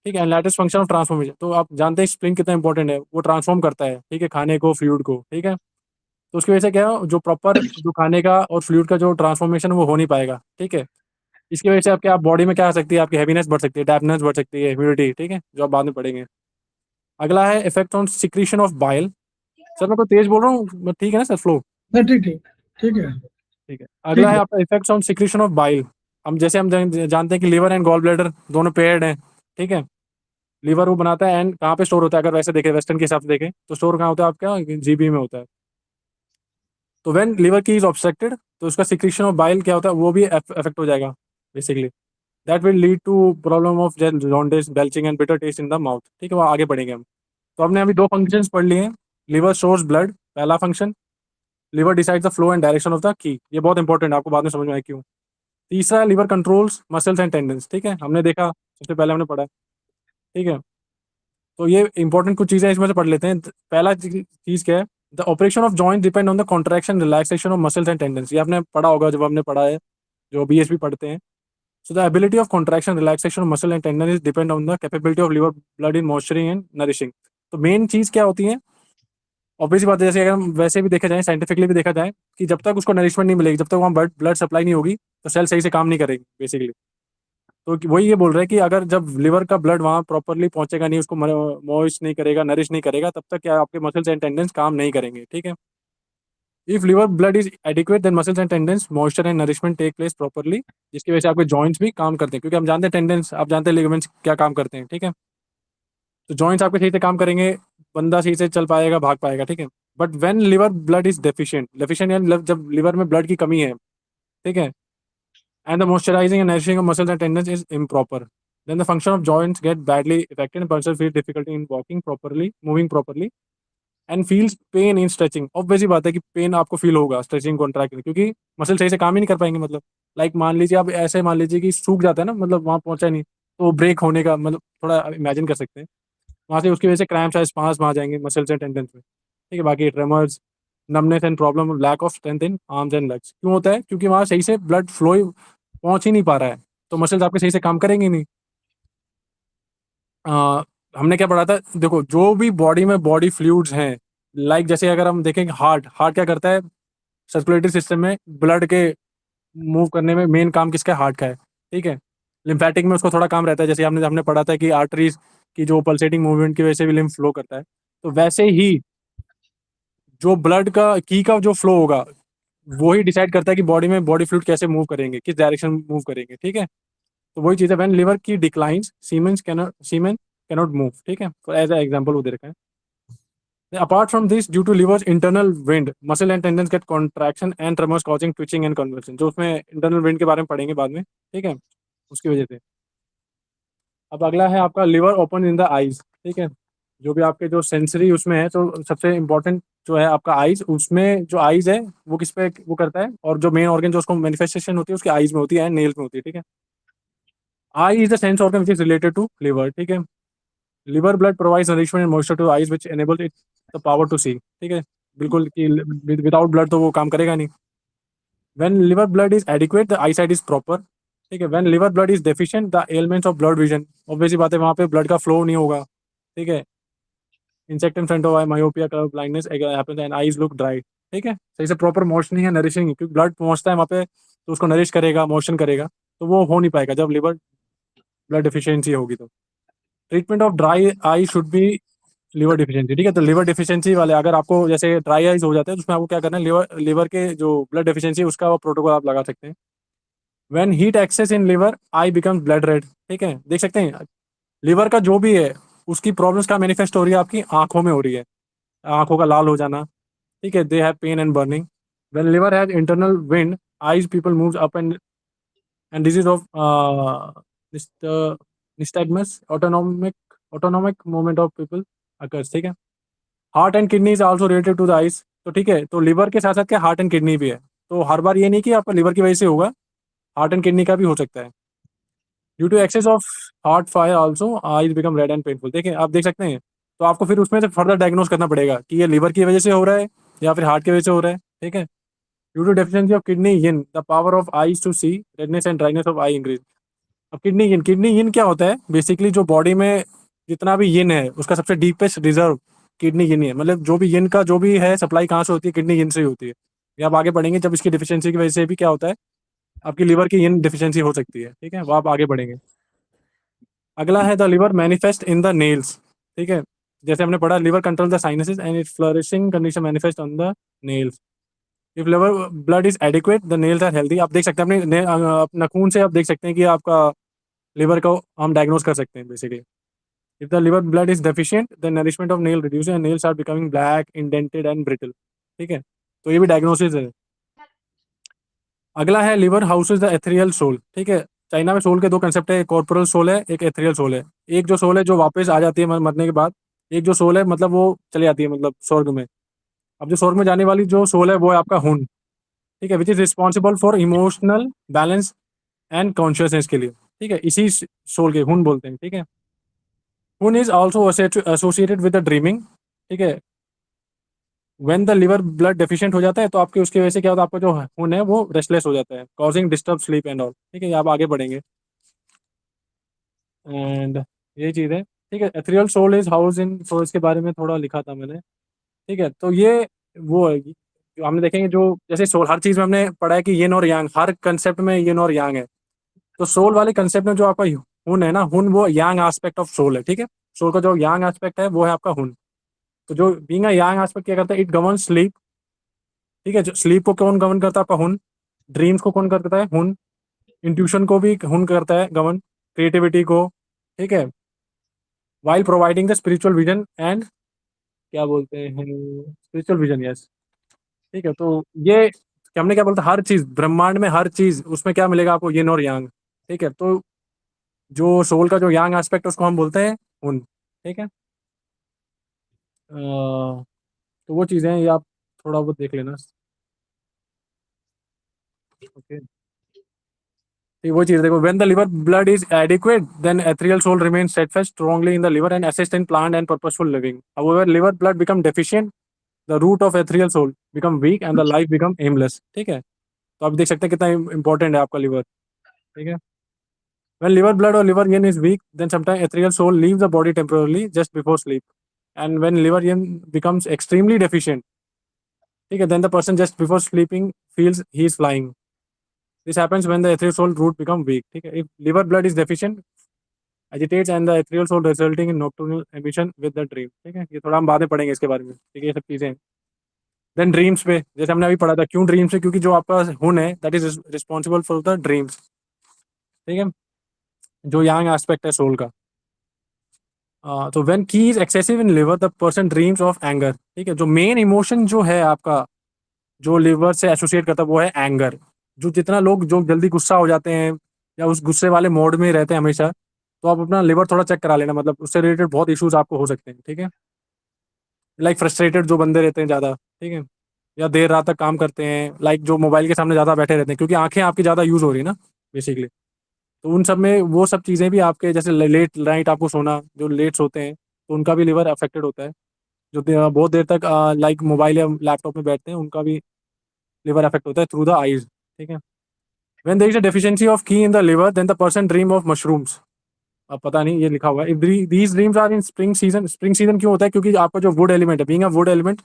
ठीक है, and latest function of transformation. तो आप जानते हैं स्प्लीन कितना इंपॉर्टेंट है, वो ट्रांसफॉर्म करता है, ठीक है, खाने को, फ्लूइड को. ठीक है, तो उसकी वजह से क्या है, जो प्रॉपर जो खाने का और फ्लूइड का जो ट्रांसफॉर्मेशन वो हो नहीं पाएगा. ठीक है, इसकी वजह से आपके आप बॉडी में क्या आ सकती है, आपकी हैवीनेस बढ़ सकती है, डैपनेस बढ़ सकती है, ह्यूमिडिटी. ठीक है, जो आप बाद में पढ़ेंगे. अगला है effect on secretion of bile. Sir मैं को तेज बोल रहा हूँ, ठीक है ना सर फ्लो? नहीं, ठीक ठीक ठीक है. ठीक है. अगला ठीक है है. आपका effects on secretion of bile. हम जानते हैं कि लिवर एंड गॉल ब्लैडर दोनों पेयर्ड हैं. ठीक है, लिवर वो बनाता है एंड कहाँ पे स्टोर होता है, अगर वैसे देखें वेस्टर्न के हिसाब से देखें तो स्टोर कहाँ होता है आपका, जीबी में होता है. तो when liver qi is obstructed तो उसका सिक्रीशन ऑफ बाइल क्या होता है, वो भी अफेक्ट हो जाएगा basically. That will lead to problem of jaundice, belching and bitter taste in the mouth. ठीक है, वो आगे बढ़ेंगे हम. तो हमने अभी दो फंक्शंस पढ़ लिए हैं. लिवर स्टोर्स ब्लड, पहला function. Liver decides the flow and direction of the key, ये बहुत इंपॉर्टेंट है, आपको बाद में समझ में आए क्यों. तीसरा liver controls muscles and tendons. ठीक है, हमने देखा सबसे पहले हमने पढ़ा. ठीक है, तो ये इंपॉर्टेंट कुछ चीज़ें इसमें से पढ़ लेते हैं. पहला चीज़ क्या है, the operation of joint depend on the contraction relaxation of muscles and tendons. ये आपने पढ़ा होगा जब हमने पढ़ा है, जो बीएसपी पढ़ते हैं. So the ability of contraction relaxation of muscle and tendon is depend on the capability of liver blood in moisturing and nourishing. तो मेन चीज़ क्या होती है, ऑब्वियस बात है, जैसे अगर हम वैसे भी देखा जाए, साइंटिफिकली भी देखा जाए, कि जब तक उसको नरिशमेंट नहीं मिलेगी, जब तक वहाँ ब्लड सप्लाई नहीं होगी तो सेल सही से काम नहीं करेगी बेसिकली. तो वही ये बोल रहे हैं कि अगर जब लिवर का ब्लड वहाँ प्रॉपरली पहुंचेगा नहीं, उसको मॉइस्ट नहीं करेगा, नरिश नहीं करेगा, तब तक क्या आपके मसल्स एंड टेंडन्स काम नहीं करेंगे. ठीक है, if liver blood is adequate then muscles and tendons moisture and nourishment take place properly, जिसकी वजह से आपके जॉइंट्स भी काम करते हैं. क्योंकि हम जानते हैं टेंडन्स, आप जानते हैं लिगामेंट्स क्या काम करते हैं. ठीक है, तो जॉइंट्स आपके सही से काम करेंगे, बंदा सही से चल पाएगा, भाग पाएगा. ठीक है, but when liver blood is deficient यानी जब लिवर में ब्लड की कमी है, ठीक है, and the moisturizing and nourishing of muscles and tendons is improper, then the function of joints get badly affected and person feels difficulty in walking properly, moving properly, and feels pain in stretching. Obvious ही बात है कि पेन आपको फील होगा स्ट्रेचिंग कॉन्ट्रैक्ट, क्योंकि मसल सही से काम ही नहीं कर पाएंगे. मतलब लाइक मान लीजिए आप ऐसे मान लीजिए कि सूख जाता है ना, मतलब वहाँ पहुंचा नहीं, तो ब्रेक होने का मतलब थोड़ा इमेजिन कर सकते हैं. वहाँ से उसकी वजह से क्रैम्प्स स्पाज्म आ जाएंगे मसल्स एंड टेंडन्स में. ठीक है, बाकी tremors, numbness and problem, lack of strength in arms and legs. क्यों होता है, क्योंकि वहाँ सही से ब्लड फ्लो पहुंच ही नहीं पा रहा है, तो मसल्स आपके सही से काम करेंगे नहीं. हमने क्या पढ़ा था, देखो जो भी बॉडी में बॉडी फ्लूइड्स हैं, लाइक जैसे अगर हम देखें हार्ट क्या करता है, सर्कुलेटरी सिस्टम में ब्लड के मूव करने में मेन काम किसका है, हार्ट का है. ठीक है, लिम्फेटिक में उसको थोड़ा काम रहता है, जैसे हमने पढ़ा था कि आर्टरीज की जो पल्सेटिंग मूवमेंट की वजह से भी लिम्फ फ्लो करता है. तो वैसे ही जो ब्लड का जो फ्लो होगा वो ही डिसाइड करता है कि बॉडी में बॉडी फ्लूइड कैसे मूव करेंगे, किस डायरेक्शन में मूव करेंगे. ठीक है, तो वही चीज़ है, व्हेन लिवर की डिक्लाइंस सीमेन कैनॉट मूव. ठीक है, तो एज एग्जांपल वो दे रखा है. Apart from this, due to liver's internal wind, muscle and tendons get contraction and tremors causing twitching and convulsion. जो उसमें इंटरनल विंड के बारे में पढ़ेंगे बाद में. ठीक है, उसकी वजह से. अब अगला है आपका liver open in the eyes. ठीक है, जो भी आपके जो सेंसरी उसमें है, तो सबसे इंपॉर्टेंट जो है आपका आईज, उसमें जो आईज है वो किस पे वो करता है, और जो मेन ऑर्गन जो उसको मैनिफेस्टेशन होती है उसकी आईज में होती है, नेल्स में होती है. ठीक है, eye is the sense organ which is related to liver. ठीक है, liver blood provides nourishment and moisture to eyes which enable it the power to see. ठीक है, बिल्कुल कि विदाउट ब्लड तो वो काम करेगा नहीं. When liver blood is adequate the I site is proper. ठीक है, when liver blood is deficient the elements of blood vision. Obviously बात है, वहाँ पे ब्लड का फ्लो नहीं होगा. ठीक है, insect in front of I, myopia, curve blindness happens and eyes look dry. ठीक है, सही से प्रॉपर मोशन है, नरिशिंग, क्योंकि ब्लड पहुंचता है वहाँ पे तो उसको नरिश करेगा, मोशन करेगा, तो वो हो नहीं पाएगा जब लिवर ब्लड डेफिशिएंसी होगी. तो treatment of dry I should be liver deficiency. ठीक है, तो लिवर डिफिशियंसी वाले अगर आपको जैसे ड्राई आइज हो जाते हैं तो उसमें आपको क्या करना है, लिवर के जो ब्लड डिफिशियंसी उसका वो प्रोटोकॉल आप लगा सकते हैं. When heat excess in liver eye becomes blood red. ठीक है, देख सकते हैं लिवर का जो भी है उसकी प्रॉब्लम्स का मैनिफेस्ट हो रही है आपकी आंखों में हो रही है, आंखों का लाल हो जाना। ठीक है, they have pain and burning. When liver has internal wind eyes people moves up and disease of nystagmus autonomic movement of people occurs. ठीक है, heart and kidney is also related to the eyes. तो ठीक है, तो लिवर के साथ साथ क्या हार्ट एंड किडनी भी है। तो हर बार ये नहीं कि आपका लिवर की वजह से होगा, हार्ट एंड किडनी का भी हो सकता है। Due to excess of heart fire also eyes become red and painful. देखिए आप देख सकते हैं, तो आपको फिर उसमें से फर्दर डायग्नोस करना पड़ेगा कि ये लिवर की वजह से हो रहा है या फिर हार्ट की वजह से हो रहा है। ठीक है, due to deficiency of kidney yin the power of eyes to see redness and dryness of eye increase. अब किडनी यिन क्या होता है, बेसिकली जो बॉडी में जितना भी यिन है उसका सबसे डीपेस्ट रिजर्व किडनी यिन ही है। मतलब जो भी यिन का जो भी है सप्लाई कहाँ से होती है, किडनी यिन से ही होती है। ये आप आगे बढ़ेंगे जब इसकी डिफिशियंसी की वजह से भी क्या होता है, आपकी लिवर की यिन डिफिशियंसी हो सकती है। ठीक है, वो आप आगे बढ़ेंगे। अगला है the liver manifest in the nails. ठीक है, जैसे हमने पढ़ा liver control the sinuses and its flourishing condition manifest on the nails. If liver blood is adequate the nails are healthy. आप देख सकते हैं अपने नाखून से आप देख सकते हैं कि आपका लिवर को हम डायग्नोस कर सकते हैं basically. If the liver blood is deficient the nourishment of nail reduce and nails are becoming black indented and brittle. ठीक है, तो ये भी डायग्नोसिस है। अगला है liver houses the ethereal soul. ठीक है, चाइना में सोल के दो कंसेप्ट है, एक कॉर्पोरल सोल है, एक एथेरियल सोल है। एक जो सोल है जो वापस आ जाती है मरने के बाद, एक जो सोल है मतलब वो चली जाती है मतलब स्वर्ग में। अब जो स्वर्ग में जाने वाली जो सोल है वो है आपका हुन। ठीक है, which is responsible for emotional balance and consciousness के लिए। ठीक है, इसी सोल के हुन बोलते हैं। ठीक है, हुन is also associated with the dreaming. ठीक है, when the liver blood deficient हो जाता है तो आपके उसकी वजह से क्या होता है, आपका जो खून है वो रेस्टलेस हो जाता है, causing disturb sleep and all. ठीक है, ये आप आगे बढ़ेंगे एंड ये चीज़ है। ठीक है, ethereal soul is house in, तो इसके बारे में थोड़ा लिखा था मैंने। ठीक है, तो ये वो है जो हमने देखेंगे, जो जैसे सोल हर चीज़ में हमने पढ़ा है कि येन और यांग, हर कंसेप्ट में येन और यांग है। तो सोल वाले कंसेप्ट में जो आपका हुन है ना, हुन वो यांग एस्पेक्ट ऑफ सोल है। ठीक है, सोल का जो यांग एस्पेक्ट है वो है आपका हुन। तो जो बीइंग अ यांग एस्पेक्ट क्या करता है, इट गवर्न स्लीप। ठीक है, जो स्लीप को कौन गवर्न करता है, आपका हुन। ड्रीम्स को कौन करता है, हुन। इंट्यूशन को भी हुन करता है गवर्न, क्रिएटिविटी को। ठीक है, while providing the spiritual vision and क्या बोलते हैं, स्पिरिचुअल विजन, यस। ठीक है, तो ये हमने क्या बोलता है, हर चीज ब्रह्मांड में हर चीज उसमें क्या मिलेगा आपको, यिन और यांग। ठीक है, तो जो सोल का जो यांग एस्पेक्ट है उसको हम बोलते हैं हुन। ठीक है, तो वो चीजें हैं, ये आप थोड़ा बहुत देख लेना। ओके, ठीक, वो चीज देखो, when the liver blood is adequate then ethereal soul remain steadfast strongly in the liver and assist in planned and purposeful living. However, liver blood become deficient, the root of ethereal soul become weak and the life become aimless. ठीक है, तो आप देख सकते हैं कितना इंपॉर्टेंट है आपका लिवर। ठीक है, when liver blood or liver yin is weak then sometimes ethereal soul leaves the body temporarily just before sleep, and when liver yin becomes extremely deficient, ठीक है, then the person just before sleeping feels he is flying. This happens when the ethereal soul root become weak. ठीक है, if liver blood is deficient agitates and the ethereal soul resulting in nocturnal emission with the dream. ठीक है, ये थोड़ा हम बाद में पढ़ेंगे इसके बारे में। ठीक है, ये सब चीजें। देन ड्रीम्स पे जैसे हमने अभी पढ़ा था, क्यों ड्रीम्स है, क्योंकि जो आपका हुन है that is responsible for the dreams. ठीक है, जो यांग एस्पेक्ट है सोल का। तो व्हेन की is excessive in liver the person dreams of anger. ठीक है, जो मेन इमोशन जो है आपका जो लिवर से एसोसिएट करता है वो है एंगर। जो जितना लोग जो जल्दी गुस्सा हो जाते हैं या उस गुस्से वाले मोड में रहते हैं हमेशा, तो आप अपना लिवर थोड़ा चेक करा लेना, मतलब उससे रिलेटेड बहुत इश्यूज आपको हो सकते हैं। ठीक है, लाइक फ्रस्ट्रेटेड जो बंदे रहते हैं ज़्यादा, ठीक है, या देर रात तक काम करते हैं, लाइक जो मोबाइल के सामने ज़्यादा बैठे रहते हैं, क्योंकि आंखें आपकी ज़्यादा यूज़ हो रही है ना बेसिकली। तो उन सब में वो सब चीज़ें भी आपके, जैसे लेट नाइट आपको सोना, जो लेट सोते हैं तो उनका भी लिवर अफेक्टेड होता है। जो बहुत देर तक लाइक मोबाइल या लैपटॉप में बैठते हैं उनका भी लिवर अफेक्ट होता है थ्रू द आईज। ठीक है, when there is a deficiency of qi in the liver then the person dream of mushrooms. अब पता नहीं ये लिखा हुआ है, if these dreams are in spring season. Spring season क्यों होता है, क्योंकि आपका जो वुड एलिमेंट है, बीइंग अ वुड एलिमेंट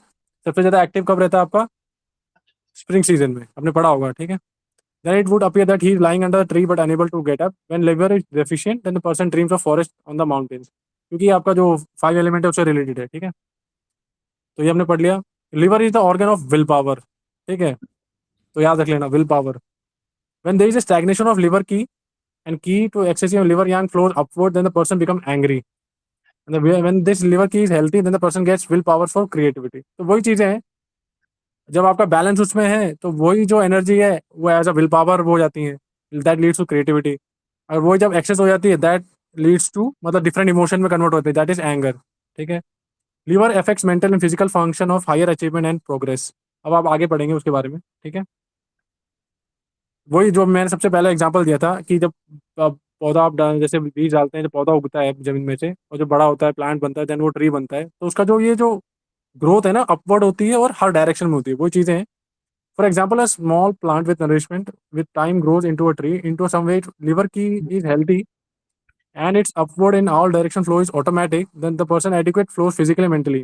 सबसे ज़्यादा एक्टिव कब रहता है आपका, स्प्रिंग सीजन में, आपने पढ़ा होगा। ठीक है, then it would appear that he is lying under a tree but unable to get up. When liver is deficient then the person dreams of forest on the mountains, क्योंकि आपका जो 5 एलिमेंट है उससे रिलेटेड है। ठीक है, तो ये हमने पढ़ लिया। Liver is the organ of will power. ठीक है, तो याद रख लेना will power. When there is a stagnation of liver key and key to excessive liver yang flows upward, then the person becomes angry. And when this liver key is healthy, then the person gets willpower for creativity. तो वही चीजें हैं, जब आपका बैलेंस उसमें है तो वही जो एनर्जी है वो एज अ विल पावर हो जाती है, दैट लीड्स टू क्रिएटिविटी। और वही जब एक्सेस हो जाती है दैट लीड्स टू मतलब डिफरेंट इमोशन में कन्वर्ट होते हैं, दैट इज एंगर। ठीक है। Liver affects mental and physical function of higher achievement and progress. अब आप आगे पढ़ेंगे उसके बारे में। ठीक है। वही जो मैंने सबसे पहले एग्जांपल दिया था कि जब पौधा आप जैसे बीज डालते हैं, जब पौधा उगता है जमीन में से और जो बड़ा होता है प्लांट बनता है, देन वो ट्री बनता है, तो उसका जो ये जो ग्रोथ है ना अपवर्ड होती है और हर डायरेक्शन में होती है। वो चीज़ें हैं। For example, a small plant with nourishment with time grows into a tree. Into some way, liver key is healthy and its upward in all direction flow is automatic. Then the person adequate flows physically and mentally.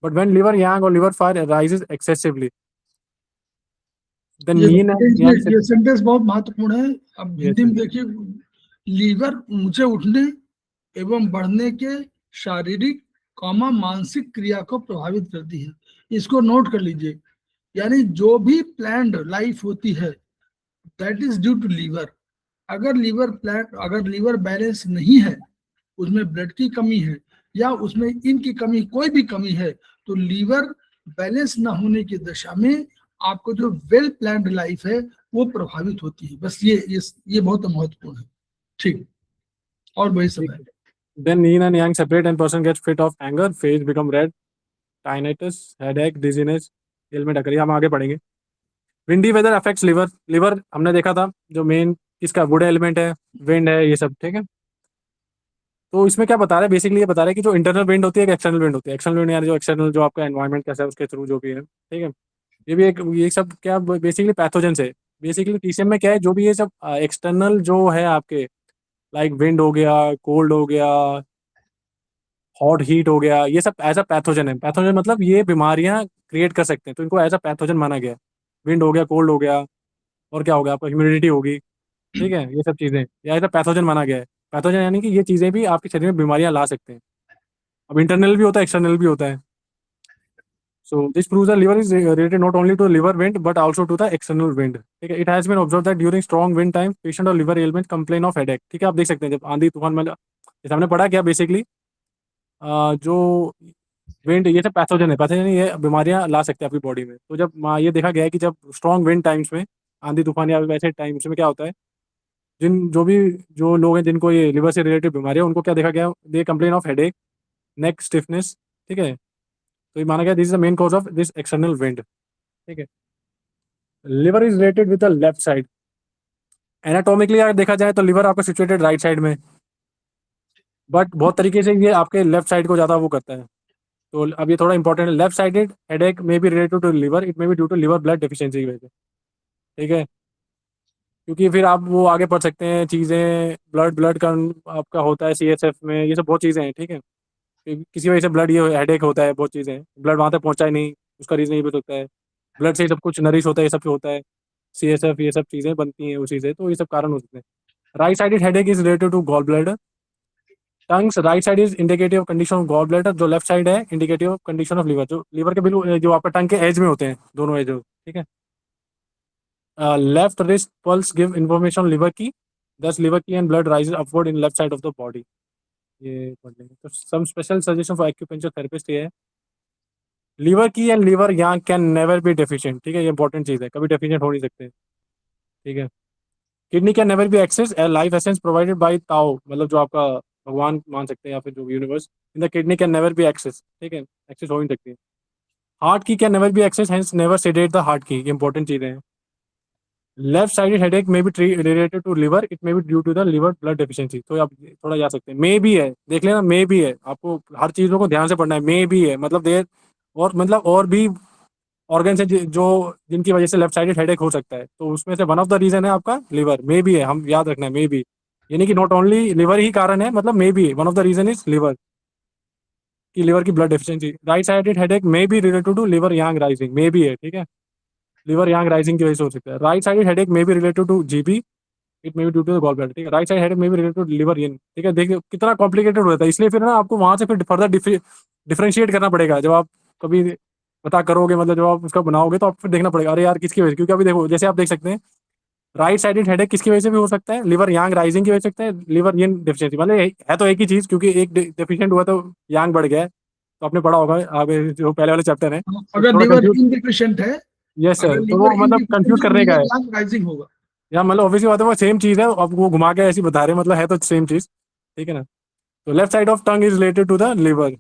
But when liver yang or liver fire arises excessively, then ये yin and yang ये सेंटेंस बहुत महत्वपूर्ण है। अब Yes, हिंदी में yes. देखिए, लीवर ऊंचे उठने एवं बढ़ने के शारीरिक मानसिक क्रिया को प्रभावित करती है। इसको नोट कर लीजिए। यानी जो भी प्लान्ड लाइफ होती है that is due to liver. अगर लीवर बैलेंस नहीं है, उसमें ब्लड की कमी है या उसमें इनकी कमी, कोई भी कमी है, तो लीवर बैलेंस ना होने की दशा में आपको जो वेल प्लान्ड लाइफ है वो प्रभावित होती है। बस ये बहुत महत्वपूर्ण है। ठीक, और वही सब है। Then yin and yang separate and person gets fit of anger, face become red, tinnitus, headache, dizziness, ailment occur। हम आगे पढ़ेंगे। Windy weather affects liver. Liver हमने देखा था जो मेन इसका वुड एलिमेंट है, विंड है, ये सब। ठीक है। तो इसमें क्या बता रहा है, बेसिकली ये बता रहा है कि जो इंटरनल विंड होती है, एक एक्सटर्नल विंड होती है। एक्सटर्नल विंड यानी जो एक्सटर्नल जो आपका एनवायरनमेंट कैसा है उसके थ्रू जो भी है। ठीक है। ये भी एक ये सब क्या बेसिकली पैथोजन से, बेसिकली टीसीएम में क्या है, जो भी ये सब एक्सटर्नल जो है आपके, लाइक विंड हो गया, कोल्ड हो गया, हॉट हीट हो गया, ये सब एज अ पैथोजन है। पैथोजन मतलब ये बीमारियां क्रिएट कर सकते हैं, तो इनको एज अ पैथोजन माना गया है। विंड हो गया, कोल्ड हो गया, और क्या हो गया आपका, ह्यूमिडिटी होगी। ठीक है। ये सब चीज़ें या एज अ पैथोजन माना गया है। पैथोजन यानी कि ये चीज़ें भी आपके शरीर में बीमारियां ला सकते हैं। अब इंटरनल भी होता है, एक्सटर्नल भी होता है। So this proves that liver is related not only to liver wind but also to the external wind. ठीक है। It has been observed that during strong wind time, patient और liver ailment complain of headache। ठीक है। आप देख सकते हैं जब आंधी तूफान में, जैसे हमने पढ़ा क्या बेसिकली जो विंड ये सब पैथोजन है। पैथोजन ये बीमारियां ला सकते हैं आपकी बॉडी में। तो जब ये देखा गया है कि जब स्ट्रॉन्ग विंड टाइम्स में, आंधी तूफान या वैसे टाइम्स में क्या होता है, जो लोग हैं जिनको ये लिवर से रिलेटेड बीमारी है, उनको क्या देखा गया, they complain of headache, neck stiffness. ठीक है। तो ये माना गया this is the main cause of this external wind. ठीक है। Liver is related with the left side. Anatomically अगर देखा जाए तो लिवर आपका सिचुएटेड राइट साइड में, बट बहुत तरीके से ये आपके लेफ्ट साइड को ज़्यादा वो करता है। तो अब ये थोड़ा इंपॉर्टेंट है। Left sided headache may be related to liver, it may be due to liver blood deficiency की वजह से। ठीक है। क्योंकि फिर आप वो आगे पढ़ सकते हैं चीज़ें, ब्लड ब्लड का आपका होता है सीएसएफ में, ये सब बहुत चीज़ें हैं। ठीक है। किसी वजह से ब्लड ये हेडेक होता है, बहुत चीज़ें हैं, ब्लड वहाँ तक पहुँचा ही नहीं, उसका रीज़न ये भी हो सकता है। ब्लड से ही सब कुछ नरिश होता है, ये सब होता है, सीएसएफ ये सब चीज़ें बनती हैं उसी से, तो ये सब कारण हो सकते हैं। Right sided headache is related to gall bladder. Tongue's right side is indicative condition of gall bladder, जो लेफ्ट साइड है इंडिकेटिव कंडीशन ऑफ लिवर। जो लिवर के बिल्कुल जो आपका टंग के एज में होते हैं, दोनों एज। ठीक है। Left wrist pulse give information liver qi, thus liver qi and blood rises upward in left side of the body. ये पढ़ लेंगे। तो some special suggestion for acupuncture therapist ये है, liver qi and liver yang can never be deficient. ठीक है। ये इंपॉर्टेंट चीज़ है, कभी डेफिशिएंट हो नहीं सकते। ठीक है। Kidney can never be excess a life essence provided by Tao, मतलब जो आपका भगवान मान सकते हैं या फिर जो universe, in the kidney can never be excess. ठीक है। एक्सेस हो नहीं सकती। Heart qi can never be excess, hence never sedate the heart qi. ये इंपॉर्टेंट चीज़ें हैं। Left sided headache may be related to liver, it may be due to the liver blood deficiency. तो आप थोड़ा जा सकते हैं, मे भी है, देख लेना, मे भी है। आपको हर चीज़ों को ध्यान से पढ़ना है, मे भी है मतलब देर, और मतलब और भी ऑर्गन है जो जिनकी वजह से लेफ्ट साइडेड हेडेक हो सकता है, तो उसमें से वन ऑफ द रीजन है आपका लिवर, मे भी है, हम याद रखना है, मे भी, यानी कि नॉट ओनली लिवर ही कारण है, मतलब may be one of the reason is liver qi, liver qi blood deficiency. Right sided headache may be related to liver yang rising, may be है। ठीक है। लिवर यांग राइजिंग की वजह से हो सकता है। Right sided headache may be related to GB, it may be due to the gall bladder. ठीक है। Right side headache may be related to liver yin. ठीक है। देखिए कितना कॉम्प्लिकेटेड हो जाता है, इसलिए फिर ना आपको वहां से फिर फर्दर डिफरेंशिएट करना पड़ेगा। जब आप कभी पता करोगे, मतलब जब आप उसका बनाओगे तो आप फिर देखना पड़ेगा, अरे यार किसकी वजह से, क्योंकि अभी देखो जैसे आप देख सकते हैं राइट साइडेड हेडेक किसकी वजह से भी हो सकता है? लिवर यांग राइजिंग की वजह से सकता है, लिवर यिन डेफिशिएंसी, मतलब है तो एक ही चीज, क्योंकि एक डेफिशिएंट हुआ तो यांग बढ़ गया है। तो आपने पढ़ा होगा आगे जो पहले वाले चैप्टर है, तो अगर थोड़ा लिवर कंफ्यूज। इनडिफिशिएंट है, यस अगर सर, तो लिवर वो मतलब इनडिफिशिएंट कंफ्यूज है तो करने का लिवर है। यांग राइजिंग होगा। या मतलब ऑब्वियसली बात है, वो सेम चीज है, अब वो घुमा के ऐसी बता रहे हैं, मतलब है तो सेम चीज, ठीक है ना। तो left side of tongue is related to the liver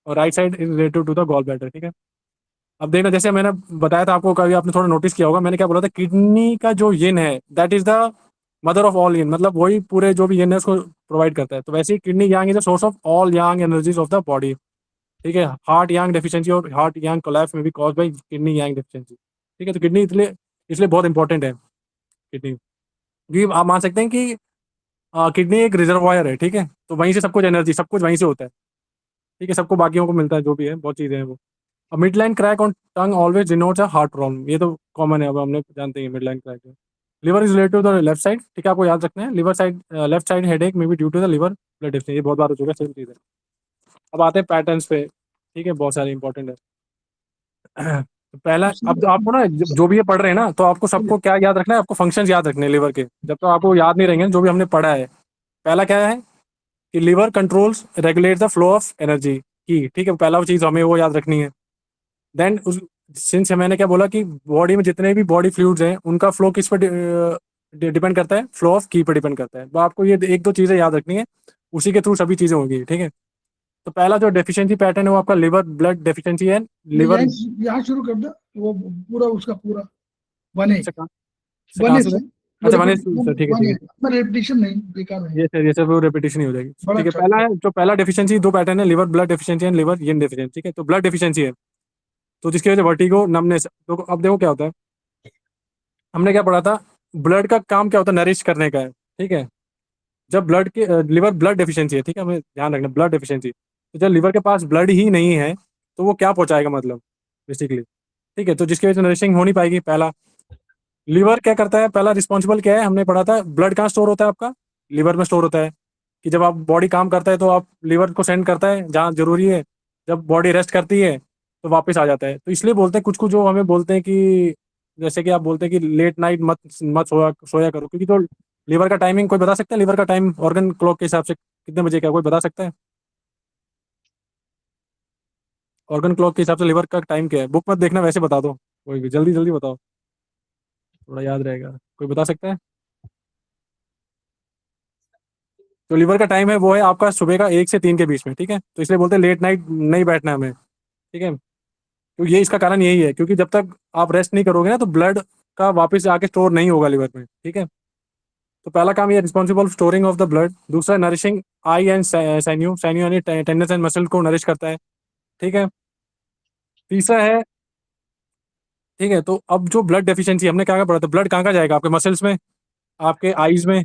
और right side is related to the gall bladder, ठीक है। अब देखना, जैसे मैंने बताया था आपको, कभी आपने थोड़ा नोटिस किया होगा, मैंने क्या बोला था, किडनी का जो यिन है that is the mother of all yin, मतलब वही पूरे जो भी यिन है उसको प्रोवाइड करता है। तो वैसे ही kidney yang is the source of all yang energies of the body, ठीक है। हार्ट यांग डेफिशिएंसी और हार्ट यांग कोलैप्स में भी cause by kidney yang deficiency, ठीक है। तो किडनी इसलिए इसलिए बहुत इंपॉर्टेंट है किडनी, क्योंकि आप मान सकते हैं कि किडनी एक रिजर्वायर है, ठीक है। तो वहीं से सब कुछ एनर्जी, सब कुछ वहीं से होता है, ठीक है। सबको बाकियों को मिलता है, जो भी है, बहुत चीज़ें हैं वो। अब mid line crack on tongue always denotes a heart problem, ये तो कॉमन है, अब हमने जानते हैं मिड लाइन क्रैक है। Liver is related to the left side, ठीक है, आपको याद रखना है। Liver side left side headache may be due to the liver blood deficiency, ये बहुत बार हो चुका है, सेम चीज़ है। अब आते हैं पैटर्न्स पे, ठीक है, बहुत सारे इंपॉर्टेंट है। तो पहला, अब तो आपको ना जो भी ये पढ़ रहे हैं ना, तो आपको सबको क्या याद रखना है, आपको फंक्शंस याद रखने हैं लिवर के, जब तक आपको याद नहीं रहेंगे जो भी हमने पढ़ा है। पहला क्या है कि liver controls regulate the flow of energy की, ठीक है, पहला वो चीज़ हमें वो याद रखनी है। देन उस सिंस मैंने क्या बोला कि बॉडी में जितने भी बॉडी फ्लूइड्स हैं उनका फ्लो किस पर डिपेंड करता है, फ्लो ऑफ की पर डिपेंड करता है। तो आपको ये एक दो चीज़ें याद रखनी है, उसी के थ्रू सभी चीज़ें होंगी, ठीक है। तो पहला जो डेफिशिएंसी पैटर्न है वो आपका लिवर ब्लड डेफिशिएंसी है। नहीं, लिवर यहाँ शुरू कर दो, वो पूरा उसका पूरा बने से कहाँ से बने कहाँ से से था? वो अच्छा, मैंने सर, ठीक है ठीक बने, है। अपना रेपिटेशन नहीं, बेकार नहीं। ये सर वो रेपिटेशन ही हो जाएगी, बड़ा ठीक है। अच्छा पहला है, जो पहला डेफिशिएंसी, दो पैटर्न है, liver blood deficiency and liver yin deficiency, ठीक है। तो ब्लड डेफिशिएंसी है तो जिसकी वजह से वर्टिगो, नमनेस, तो अब देखो क्या होता है, हमने क्या पढ़ा था, ब्लड का काम क्या होता है, नरिश करने का है, ठीक है। जब ब्लड के लिवर ब्लड डेफिशिएंसी है, ठीक है, हमें ध्यान रखना ब्लड डेफिशिएंसी, तो जब लिवर के पास ब्लड ही नहीं है तो वो क्या पहुंचाएगा, मतलब बेसिकली, ठीक है। तो जिसकी वजह से नरिशिंग हो नहीं पाएगी। पहला लिवर क्या करता है, पहला रिस्पॉन्सिबल क्या है, हमने पढ़ा था, ब्लड कहाँ स्टोर होता है आपका, लिवर में स्टोर होता है। कि जब आप बॉडी काम करता है तो आप लिवर को सेंड करता है जहाँ जरूरी है, जब बॉडी रेस्ट करती है तो वापस आ जाता है। तो इसलिए बोलते हैं कुछ कुछ जो हमें बोलते हैं कि, जैसे कि आप बोलते हैं कि लेट नाइट मत मत सोया सोया करो, क्योंकि तो लिवर का टाइमिंग कोई बता सकता है, लिवर का टाइम ऑर्गन क्लॉक के हिसाब से कितने बजे का, कोई बता सकता है? ऑर्गन क्लॉक के हिसाब से लिवर का टाइम क्या है? बुक मत देखना, वैसे बता दो, कोई भी जल्दी जल्दी बताओ, थोड़ा याद रहेगा, कोई बता सकता है? तो लिवर का टाइम है वो है आपका सुबह का 1 से 3 के बीच में, ठीक है। तो इसलिए बोलते हैं लेट नाइट नहीं बैठना है हमें, ठीक है। तो ये इसका कारण यही है, क्योंकि जब तक आप रेस्ट नहीं करोगे ना तो ब्लड का वापस आके स्टोर नहीं होगा लिवर में, ठीक है। तो पहला काम ये responsible storing of the blood. दूसरा नरिशिंग आई एंड सैन्यू, सैन्यू यानी टेंडन्स एंड मसल को नरिश करता है, ठीक है। तीसरा है, ठीक है, तो अब जो ब्लड डेफिशिएंसी हमने क्या क्या पढ़ा था, ब्लड कहाँ कहाँ जाएगा, आपके मसल्स में, आपके आईज में,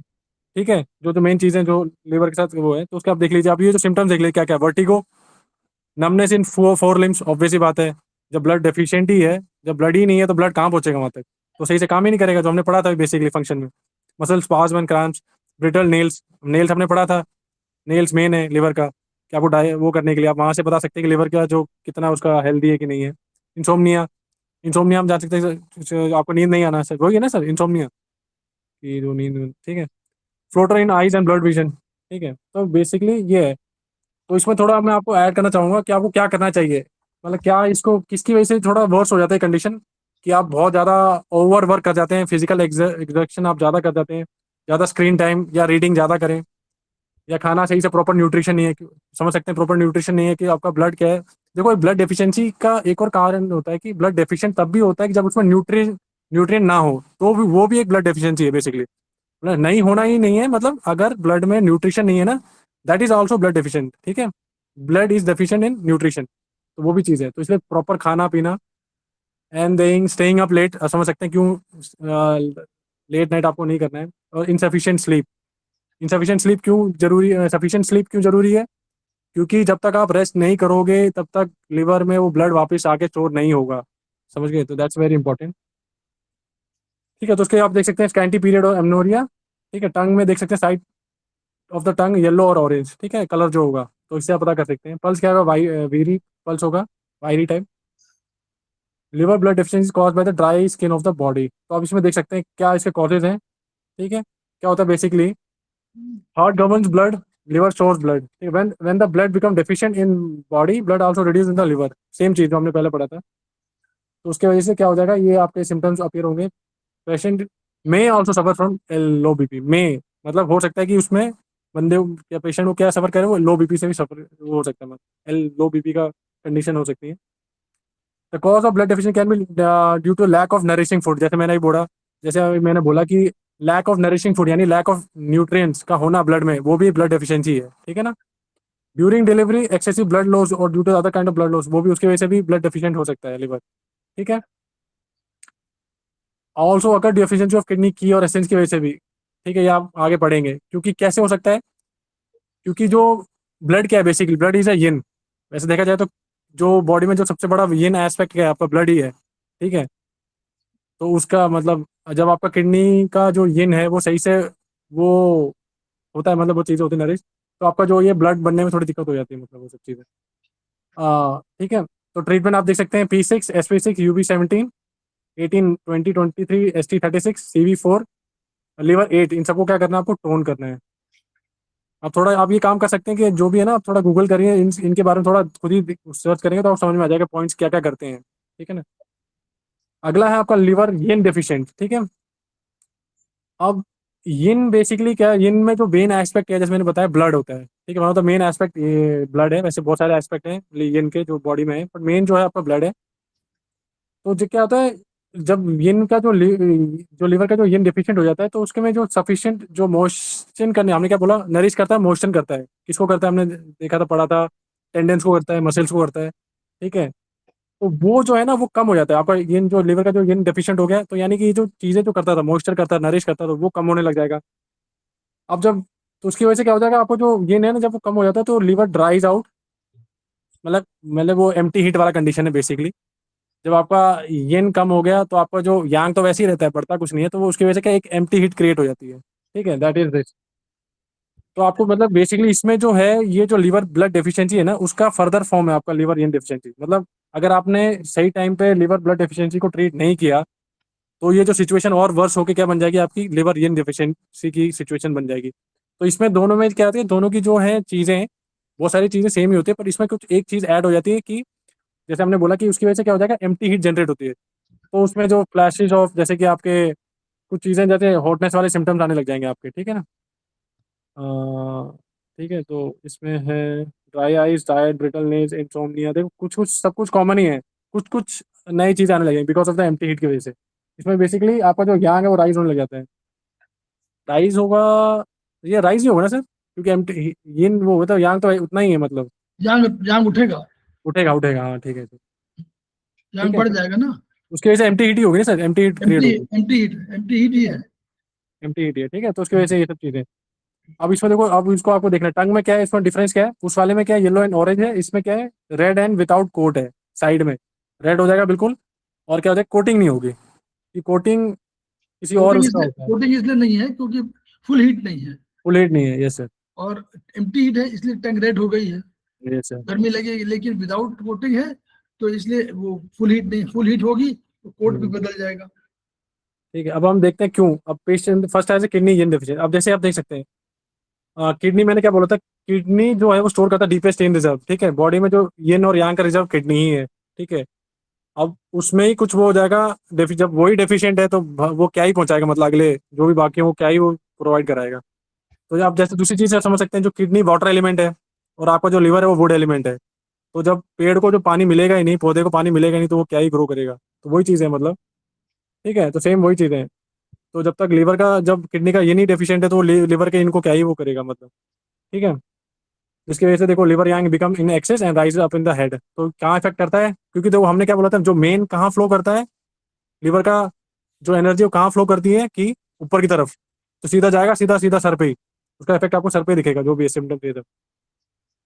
ठीक है, जो जो मेन चीज़ें जो लिवर के साथ वो है, तो उसके आप देख लीजिए। आप ये जो सिम्टम्स देख लीजिए क्या क्या, वर्टिगो, नमनेस इन फोर लिम्स, ऑब्वियस ही बात है, जब ब्लड डेफिशिएंट ही है, जब ब्लड ही नहीं है तो ब्लड कहाँ पहुंचेगा वहाँ तक, तो सही से काम ही नहीं करेगा, जो हमने पढ़ा था बेसिकली फंक्शन में। Muscle spasm and cramps, brittle nails, nails हमने पढ़ा था, नेल्स मेन है लिवर का, कि आपको वो करने के लिए आप वहाँ से बता सकते हैं कि लिवर का जो कितना उसका हेल्दी है कि नहीं है। इंसोमनिया, इंसोमनिया हम जान सकते हैं आपको नींद नहीं आना, सर वही है ना सर इंसोमनिया की जो नींद, ठीक है। Floater in eyes and blood vision, ठीक है। तो बेसिकली ये है। तो इसमें थोड़ा मैं आपको ऐड करना चाहूँगा कि आपको क्या करना चाहिए, मतलब क्या इसको किसकी वजह से थोड़ा वर्स हो जाता है कंडीशन, कि आप बहुत ज़्यादा ओवर वर्क कर जाते हैं, फिजिकल एग्जर्शन आप ज़्यादा कर जाते हैं, ज़्यादा स्क्रीन टाइम या रीडिंग ज़्यादा करें, या खाना सही से प्रॉपर न्यूट्रिशन नहीं है, समझ सकते हैं प्रॉपर न्यूट्रिशन नहीं है, कि आपका ब्लड क्या है। देखो ब्लड डेफिशिएंसी का एक और कारण होता है कि ब्लड डेफिशिएंट तब भी होता है कि जब उसमें न्यूट्रिएंट ना हो, तो भी वो भी एक ब्लड डेफिशिएंसी है बेसिकली, मतलब नहीं होना ही नहीं है, मतलब अगर ब्लड में न्यूट्रिशन नहीं है ना, that is also blood deficient, ठीक है। Blood is deficient in nutrition, तो वो भी चीज़ है। तो इसलिए प्रॉपर खाना पीना एंड देइंग स्टेइंग अप लेट, समझ सकते हैं क्यों लेट नाइट आपको नहीं करना है। और इनसफिशिएंट स्लीप, इनसफिशिएंट स्लीप क्यों जरूरी है, सफिशिएंट स्लीप क्यों जरूरी है, क्योंकि जब तक आप रेस्ट नहीं करोगे तब तक लिवर में वो ब्लड वापस आके स्टोर नहीं होगा, समझ गए, तो दैट्स वेरी इंपॉर्टेंट, ठीक है। तो उसके आप देख सकते हैं स्कैंटी पीरियड और एमनोरिया, ठीक है। टंग में देख सकते हैं side of the tongue yellow और ऑरेंज, ठीक है, कलर जो होगा, तो इससे आप पता कर सकते हैं। पल्स क्या होगा, वीरी पल्स होगा, वायरी type, liver blood deficiency caused by the dry skin of the body. तो आप इसमें देख सकते हैं क्या इसके कॉजेज हैं, ठीक है। क्या होता है basically, heart governs blood, liver stores blood. When the blood become deficient in body, blood also reduce in the liver. Same चीज जो हमने पहले पढ़ा था। तो उसके वजह से क्या हो जाएगा, ये आपके सिम्टम्स अपीयर होंगे। पेशेंट में also suffer from low BP. में मतलब हो सकता है कि उसमें बंदे या पेशेंट को क्या सफर करे, वो लो बीपी से भी सफर हो सकता है, मतलब लो बीपी का कंडीशन हो सकती है। The cause of blood deficiency can be due to lack of nourishing food. जैसे मैंने अभी बोला, जैसे अभी मैंने बोला कि लैक ऑफ नरिशिंग फूड यानी लैक ऑफ न्यूट्रिएंट्स का होना ब्लड में, वो भी ब्लड डेफिशिएंसी है, ठीक है ना। During delivery excessive blood loss और due to other kind of blood loss, वो भी उसकी वजह से भी ब्लड डेफिशिएंट हो सकता है लिवर, ठीक है। ऑल्सो अगर डेफिशिएंसी ऑफ किडनी की और एसेंस की वजह से भी, ठीक है, ये आप आगे पढ़ेंगे। क्योंकि कैसे हो सकता है, क्योंकि जो ब्लड क्या है, बेसिकली ब्लड इज अ यिन। वैसे देखा जाए तो जो बॉडी में जो सबसे बड़ा यिन एस्पेक्ट क्या है, आपका ब्लड ही है, ठीक है। तो उसका मतलब जब आपका किडनी का जो यिन है वो सही से वो होता है, मतलब वो चीज़ें होती है नरिश, तो आपका जो ये ब्लड बनने में थोड़ी दिक्कत हो जाती है, मतलब वो सब चीज़ें, ठीक है। तो ट्रीटमेंट आप देख सकते हैं P6, SP6, UB17, 18, 20, 23, ST36, CV4, liver 8, इन सबको क्या करना है, आपको टोन करना है। आप थोड़ा आप ये काम कर सकते हैं कि जो भी है ना, आप थोड़ा गूगल करिए, इनके बारे में थोड़ा खुद ही सर्च करेंगे तो आप समझ में आ जाएगा पॉइंट्स क्या क्या करते हैं, ठीक है ना। अगला है आपका लिवर यिन डेफिशिएंट, ठीक है। अब यिन बेसिकली क्या है, यिन में जो मेन एस्पेक्ट है, जैसे मैंने बताया ब्लड होता है, ठीक है। मतलब मेन एस्पेक्ट ये ब्लड है। वैसे बहुत सारे एस्पेक्ट हैं यिन के जो बॉडी में है, पर मेन जो है आपका ब्लड है। तो जो क्या होता है, जब यिन का जो लिवर का जो यिन डिफिशिएंट हो जाता है, तो उसके में जो सफिशिएंट जो मोशन करने, हमने क्या बोला, नरिश करता है, मोशन करता है। किसको करता है, हमने देखा था, पढ़ा था, टेंडेंस को करता है, मसल्स को करता है, ठीक है। तो वो जो है ना, वो कम हो जाता है आपका यिन, जो लिवर का जो यिन डेफिशिएंट हो गया, तो यानी कि ये जो चीज़ें जो करता था, मॉइस्चर करता था, नरिश करता था, वो कम होने लग जाएगा। अब जब, तो उसकी वजह से क्या हो जाएगा, आपको जो यिन है ना, जब वो कम हो जाता है तो लिवर ड्राइज आउट। मतलब वो एम्प्टी हीट वाला कंडीशन है बेसिकली। जब आपका येन कम हो गया तो आपका जो यांग तो वैसे ही रहता है, बढ़ता कुछ नहीं है, तो वो उसकी वजह से क्या एक एम्प्टी हीट क्रिएट हो जाती है, ठीक है। That is this. तो आपको मतलब बेसिकली इसमें जो है, ये जो लिवर ब्लड डेफिशिएंसी है ना, उसका फर्दर फॉर्म है आपका लिवर येन डेफिशिएंसी। मतलब अगर आपने सही टाइम पे लिवर ब्लड डेफिशिएंसी को ट्रीट नहीं किया, तो ये जो सिचुएशन और वर्स होकर क्या बन जाएगी, आपकी लिवर येन डेफिशिएंसी की सिचुएशन बन जाएगी। तो इसमें दोनों में क्या होती है, दोनों की जो है चीज़ें, बहुत सारी चीज़ें सेम ही होती है, पर इसमें कुछ एक चीज़ ऐड हो जाती है कि जैसे हमने बोला कि उसकी वजह से क्या हो जाएगा, एम्प्टी हीट जनरेट होती है। तो उसमें जो फ्लैशेस ऑफ, जैसे कि आपके कुछ चीज़ें जैसे हॉटनेस वाले सिम्टम्स आने लग जाएंगे आपके, ठीक है ना। अ, ठीक है, तो इसमें है dry eyes, tired, brittle nails, insomnia. देखो कुछ कुछ सब कुछ कॉमन ही है, कुछ कुछ नई चीज़ आने लगेंगी because of the empty heat की वजह से। इसमें बेसिकली आपका जो यांग है वो राइज होने लग जाता है। राइज होगा, ये राइज ही होगा ना सर, क्योंकि एम्प्टी यिन वो होता है, यांग तो उतना ही है, मतलब यांग यांग उठेगा, उठेगा उठेगा, हाँ ठीक है सर, ठीक यांग है। बढ़ जाएगा ना। उसकी वजह से एम्प्टी हीट ही होगी ना sir, empty heat create empty होगी, एम्प्टी हीट ही है। एम्प्टी हीट है, ठीक है। तो उसकी वजह से ये सब चीज़ें। अब इसमें देखो, अब इसको आपको देखना है, टंग में क्या है, इसमें डिफरेंस क्या है, उस वाले में क्या है, येलो एंड ऑरेंज है, इसमें क्या है, रेड एंड विदाउट कोट है। साइड में रेड हो जाएगा बिल्कुल, और क्या हो जाएगा, कोटिंग नहीं होगी। ये कोटिंग किसी और उसका होता है। कोटिंग इसलिए नहीं है क्योंकि फुल हीट नहीं है, फुल हीट नहीं है, यस सर, और एम्प्टी हीट है इसलिए टंग रेड हो गई है, यस सर, गर्मी लगेगी। लेकिन विदाउट कोटिंग है तो इसलिए वो फुल हीट नहीं, फुल हीट होगी तो कोट भी बदल जाएगा। ठीक है। अब हम देखते हैं क्यों। अब पेशेंट फर्स्ट है किडनी यिन डेफिशिएंसी। अब जैसे आप देख सकते हैं, किडनी, मैंने क्या बोला था, किडनी जो है वो स्टोर करता है डीपेस्ट इन रिजर्व, ठीक है। बॉडी में जो यिन और यांग का रिजर्व किडनी ही है, ठीक है। अब उसमें ही कुछ वो हो जाएगा, जब वही डेफिशिएंट है तो वो क्या ही पहुंचाएगा, मतलब अगले जो भी बाकी है वो क्या ही वो प्रोवाइड कराएगा। तो आप जैसे दूसरी चीज़ आप समझ सकते हैं, जो किडनी वाटर एलिमेंट है और आपका जो लिवर है वो वुड एलिमेंट है। तो जब पेड़ को जो पानी मिलेगा ही नहीं, पौधे को पानी मिलेगा ही नहीं, तो वो क्या ही ग्रो करेगा। तो वही चीज़ है, मतलब, ठीक है। तो सेम वही चीज़ है। तो जब तक लिवर का, जब किडनी का ये नहीं डेफिशिएंट है, तो लिवर के इनको क्या ही वो करेगा, मतलब, ठीक है। जिसकी वजह से देखो liver Yang become in excess and rise up in the head. तो कहाँ इफेक्ट करता है, क्योंकि देखो हमने क्या बोला था, जो मेन कहाँ फ्लो करता है लिवर का, जो एनर्जी वो कहाँ फ्लो करती है कि ऊपर की तरफ, तो सीधा जाएगा, सीधा सीधा सर पे ही। उसका इफेक्ट आपको सर पे दिखेगा, जो भी सिम्टम ये सब,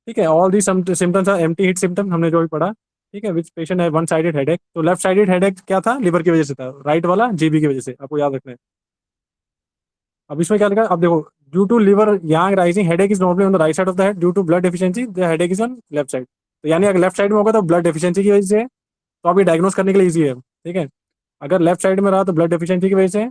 ठीक है। All the symptoms are empty heat symptom, हमने जो भी पढ़ा, ठीक है। विच पेशेंट है वन साइडेड हेडेक। तो लेफ्ट साइडेड हेडेक क्या था, लिवर की वजह से था, राइट वाला जीबी की वजह से, आपको याद रखना है। अब इसमें क्या लिखा, अब देखो, due to liver yang rising headache is normally on the right side of the head, due to blood deficiency the headache is on left side. तो यानी अगर लेफ्ट साइड में होगा तो ब्लड डेफिशिएंसी की वजह से, तो आप ये डायग्नोस करने के लिए ईजी है, ठीक है। अगर लेफ्ट साइड में रहा तो ब्लड डेफिशिएंसी की वजह से,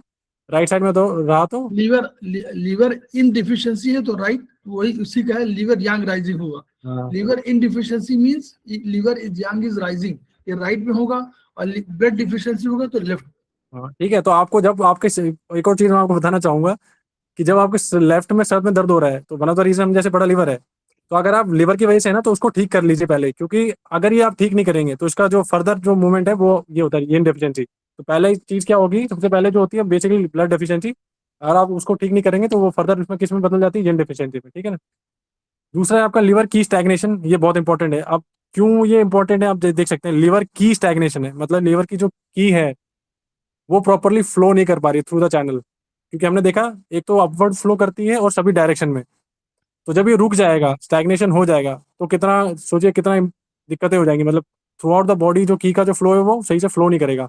राइट साइड में तो रहा तो लीवर इन डिफिशियंसी है तो राइट वही उसी का है, लीवर यांग राइजिंग होगा। Liver in deficiency means liver is yang is rising, ये राइट में होगा, और ब्लड डिफिशियंसी होगा तो लेफ्ट। हाँ ठीक है। तो आपको जब आपके एक और चीज मैं आपको बताना चाहूंगा कि जब आपके लेफ्ट में सर में दर्द हो रहा है तो वन ऑफ द रीजन जैसे बड़ा लीवर है, तो अगर आप लीवर की वजह से है ना तो उसको ठीक कर लीजिए पहले, क्योंकि अगर ये आप ठीक नहीं करेंगे तो इसका जो फर्दर जो मूवमेंट है वो ये होता है ये डेफिशिएंसी। तो पहले चीज क्या होगी, सबसे पहले जो होती है बेसिकली ब्लड डेफिशिएंसी, अगर आप उसको ठीक नहीं करेंगे तो वो फर्दर उसमें किस में बदल जाती है, ये डेफिशिएंसी में, ठीक है ना। दूसरा है आपका लीवर की स्टैग्नेशन, ये बहुत इंपॉर्टेंट है। अब क्यों ये इंपॉर्टेंट है, आप देख सकते हैं लीवर की स्टैग्नेशन है, मतलब लीवर की जो की है वो प्रॉपरली फ्लो नहीं कर पा रही थ्रू द चैनल, क्योंकि हमने देखा एक तो अपवर्ड फ्लो करती है और सभी डायरेक्शन में। तो जब ये रुक जाएगा, स्टैग्नेशन हो जाएगा, तो कितना सोचिए कितना दिक्कतें हो जाएंगी, मतलब थ्रू आउट द बॉडी जो की का जो फ्लो है वो सही से फ्लो नहीं करेगा।